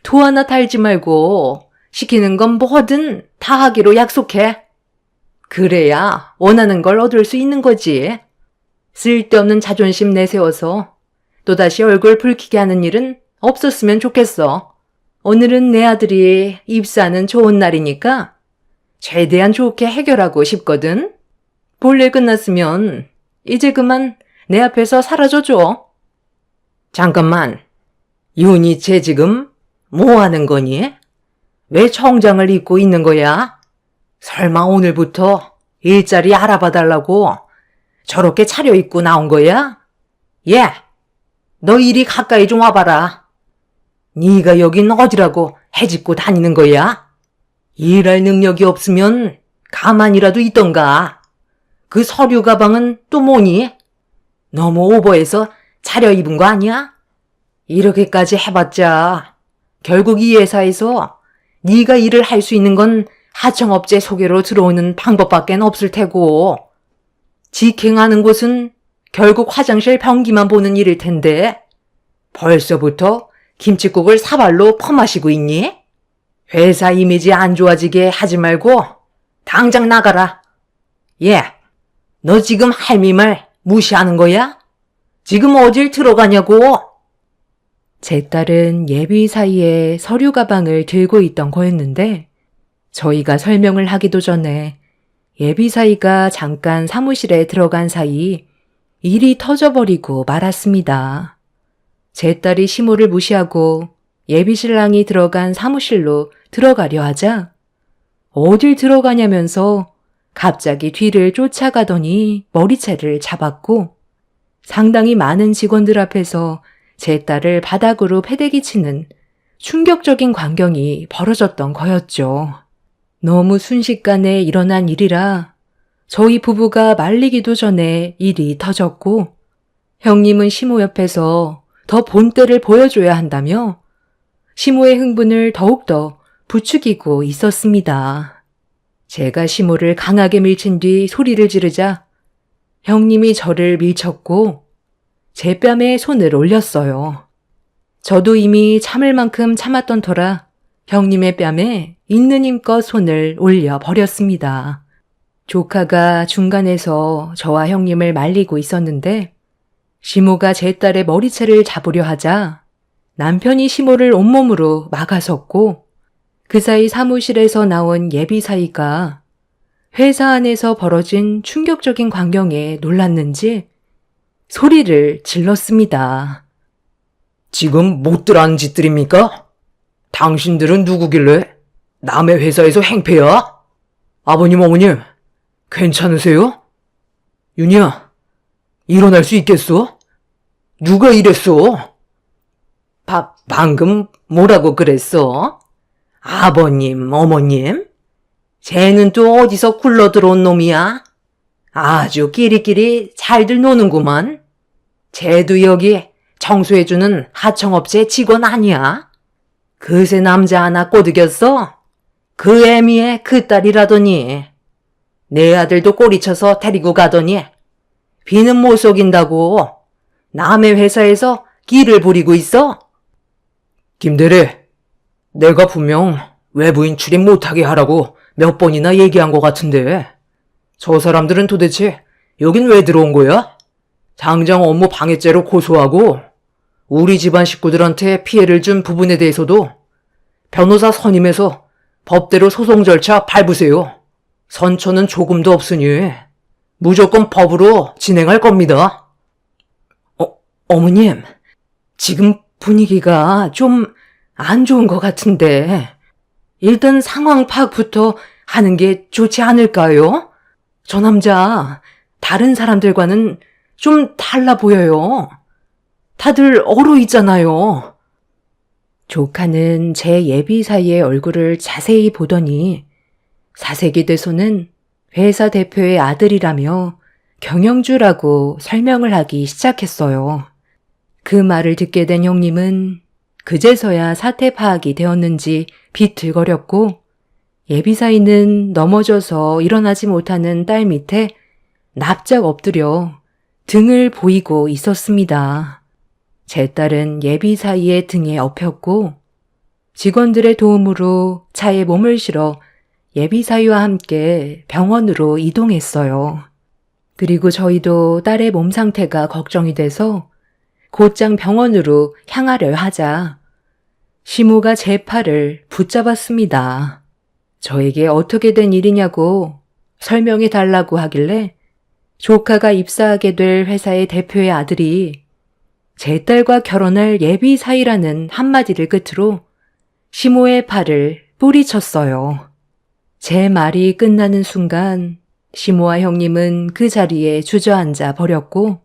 S3: 토 하나 달지 말고 시키는 건 뭐든 다 하기로 약속해. 그래야 원하는 걸 얻을 수 있는 거지. 쓸데없는 자존심 내세워서 또다시 얼굴 붉히게 하는 일은 없었으면 좋겠어. 오늘은 내 아들이 입사하는 좋은 날이니까 최대한 좋게 해결하고 싶거든. 볼일 끝났으면 이제 그만 내 앞에서 사라져줘.
S1: 잠깐만. 윤희 쟤 지금 뭐 하는 거니? 왜 청장을 입고 있는 거야? 설마 오늘부터 일자리 알아봐 달라고 저렇게 차려입고 나온 거야? 예, 너 이리 가까이 좀 와봐라. 네가 여긴 어디라고 해집고 다니는 거야? 일할 능력이 없으면 가만히라도 있던가. 그 서류 가방은 또 뭐니? 너무 오버해서 차려입은 거 아니야? 이렇게까지 해봤자 결국 이 회사에서 네가 일을 할 수 있는 건 하청업체 소개로 들어오는 방법밖에 없을 테고 직행하는 곳은 결국 화장실 변기만 보는 일일 텐데 벌써부터 김칫국을 사발로 퍼마시고 있니? 회사 이미지 안 좋아지게 하지 말고 당장 나가라. 예, 너 지금 할미 말 무시하는 거야? 지금 어딜 들어가냐고?
S3: 제 딸은 예비 사이에 서류 가방을 들고 있던 거였는데 저희가 설명을 하기도 전에 예비 사이가 잠깐 사무실에 들어간 사이 일이 터져버리고 말았습니다. 제 딸이 시모를 무시하고 예비 신랑이 들어간 사무실로 들어가려 하자 어딜 들어가냐면서 갑자기 뒤를 쫓아가더니 머리채를 잡았고 상당히 많은 직원들 앞에서 제 딸을 바닥으로 패대기 치는 충격적인 광경이 벌어졌던 거였죠. 너무 순식간에 일어난 일이라 저희 부부가 말리기도 전에 일이 터졌고 형님은 시모 옆에서 더 본때를 보여줘야 한다며 시모의 흥분을 더욱더 부추기고 있었습니다. 제가 시모를 강하게 밀친 뒤 소리를 지르자 형님이 저를 밀쳤고 제 뺨에 손을 올렸어요. 저도 이미 참을 만큼 참았던 터라 형님의 뺨에 있는 힘껏 손을 올려 버렸습니다. 조카가 중간에서 저와 형님을 말리고 있었는데 시모가 제 딸의 머리채를 잡으려 하자 남편이 시모를 온몸으로 막아섰고 그 사이 사무실에서 나온 예비 사이가 회사 안에서 벌어진 충격적인 광경에 놀랐는지 소리를 질렀습니다.
S2: 지금 못들 하는 짓들입니까? 당신들은 누구길래 남의 회사에서 행패야? 아버님, 어머님, 괜찮으세요? 윤희야, 일어날 수 있겠어? 누가 이랬어?
S1: 방금 뭐라고 그랬어? 아버님, 어머님? 쟤는 또 어디서 굴러 들어온 놈이야? 아주 끼리끼리 잘들 노는구만. 쟤도 여기 청소해주는 하청업체 직원 아니야? 그새 남자 하나 꼬드겼어? 그 애미의 그 딸이라더니. 내 아들도 꼬리쳐서 데리고 가더니 비는 못 속인다고 남의 회사에서 기를 부리고 있어?
S2: 김대리, 내가 분명 외부인 출입 못하게 하라고 몇 번이나 얘기한 것 같은데 저 사람들은 도대체 여긴 왜 들어온 거야? 당장 업무 방해죄로 고소하고 우리 집안 식구들한테 피해를 준 부분에 대해서도 변호사 선임해서 법대로 소송 절차 밟으세요. 선처는 조금도 없으니 무조건 법으로 진행할 겁니다.
S1: 어머님, 지금 분위기가 좀 안 좋은 것 같은데 일단 상황 파악부터 하는 게 좋지 않을까요? 저 남자 다른 사람들과는 좀 달라 보여요. 다들 얼어 있잖아요.
S3: 조카는 제 예비 사이의 얼굴을 자세히 보더니 사색이 돼서는 회사 대표의 아들이라며 경영주라고 설명을 하기 시작했어요. 그 말을 듣게 된 형님은 그제서야 사태 파악이 되었는지 비틀거렸고 예비사이는 넘어져서 일어나지 못하는 딸 밑에 납작 엎드려 등을 보이고 있었습니다. 제 딸은 예비사이의 등에 엎였고 직원들의 도움으로 차에 몸을 실어 예비사이와 함께 병원으로 이동했어요. 그리고 저희도 딸의 몸 상태가 걱정이 돼서 곧장 병원으로 향하려 하자 시모가 제 팔을 붙잡았습니다. 저에게 어떻게 된 일이냐고 설명해 달라고 하길래 조카가 입사하게 될 회사의 대표의 아들이 제 딸과 결혼할 예비 사이라는 한마디를 끝으로 시모의 팔을 뿌리쳤어요. 제 말이 끝나는 순간 시모와 형님은 그 자리에 주저앉아 버렸고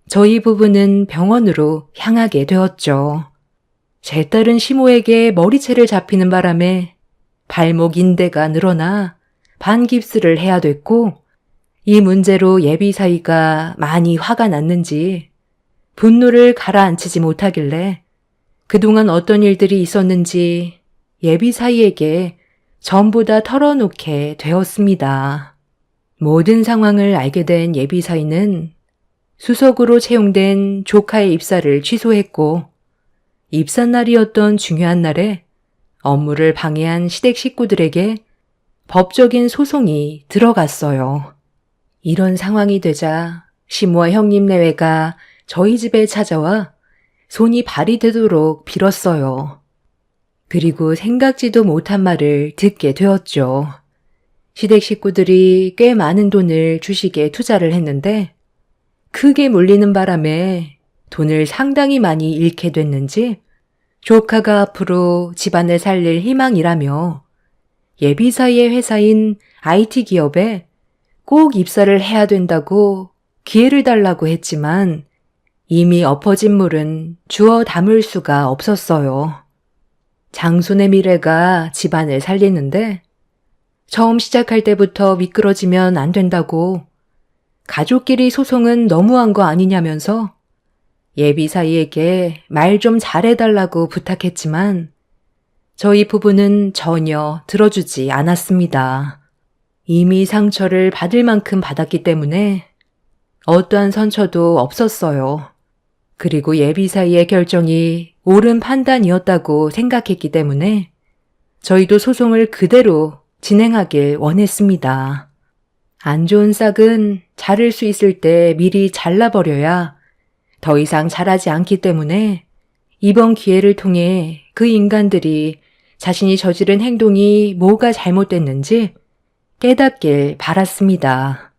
S3: 저희 부부는 병원으로 향하게 되었죠. 제 딸은 시모에게 머리채를 잡히는 바람에 발목 인대가 늘어나 반깁스를 해야 됐고 이 문제로 예비 사이가 많이 화가 났는지 분노를 가라앉히지 못하길래 그동안 어떤 일들이 있었는지 예비 사이에게 전부 다 털어놓게 되었습니다. 모든 상황을 알게 된 예비 사이는 수석으로 채용된 조카의 입사를 취소했고 입사 날이었던 중요한 날에 업무를 방해한 시댁 식구들에게 법적인 소송이 들어갔어요. 이런 상황이 되자 시모와 형님 내외가 저희 집에 찾아와 손이 발이 되도록 빌었어요. 그리고 생각지도 못한 말을 듣게 되었죠. 시댁 식구들이 꽤 많은 돈을 주식에 투자를 했는데 크게 물리는 바람에 돈을 상당히 많이 잃게 됐는지 조카가 앞으로 집안을 살릴 희망이라며 예비 사이의 회사인 IT 기업에 꼭 입사를 해야 된다고 기회를 달라고 했지만 이미 엎어진 물은 주워 담을 수가 없었어요. 장손의 미래가 집안을 살리는데 처음 시작할 때부터 미끄러지면 안 된다고 가족끼리 소송은 너무한 거 아니냐면서 예비 사이에게 말 좀 잘해달라고 부탁했지만 저희 부부는 전혀 들어주지 않았습니다. 이미 상처를 받을 만큼 받았기 때문에 어떠한 선처도 없었어요. 그리고 예비 사이의 결정이 옳은 판단이었다고 생각했기 때문에 저희도 소송을 그대로 진행하길 원했습니다. 안 좋은 싹은 자를 수 있을 때 미리 잘라버려야 더 이상 자라지 않기 때문에 이번 기회를 통해 그 인간들이 자신이 저지른 행동이 뭐가 잘못됐는지 깨닫길 바랐습니다.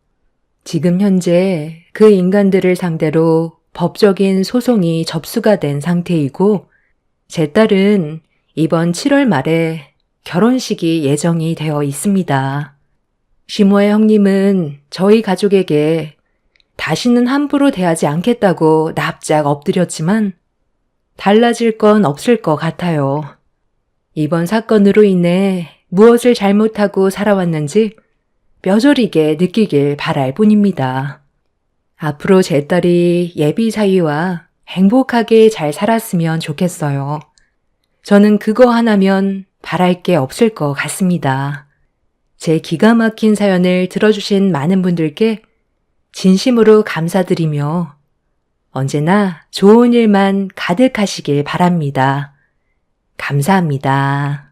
S3: 지금 현재 그 인간들을 상대로 법적인 소송이 접수가 된 상태이고 제 딸은 이번 7월 말에 결혼식이 예정이 되어 있습니다. 시모의 형님은 저희 가족에게 다시는 함부로 대하지 않겠다고 납작 엎드렸지만 달라질 건 없을 것 같아요. 이번 사건으로 인해 무엇을 잘못하고 살아왔는지 뼈저리게 느끼길 바랄 뿐입니다. 앞으로 제 딸이 예비 사위와 행복하게 잘 살았으면 좋겠어요. 저는 그거 하나면 바랄 게 없을 것 같습니다. 제 기가 막힌 사연을 들어주신 많은 분들께 진심으로 감사드리며 언제나 좋은 일만 가득하시길 바랍니다. 감사합니다.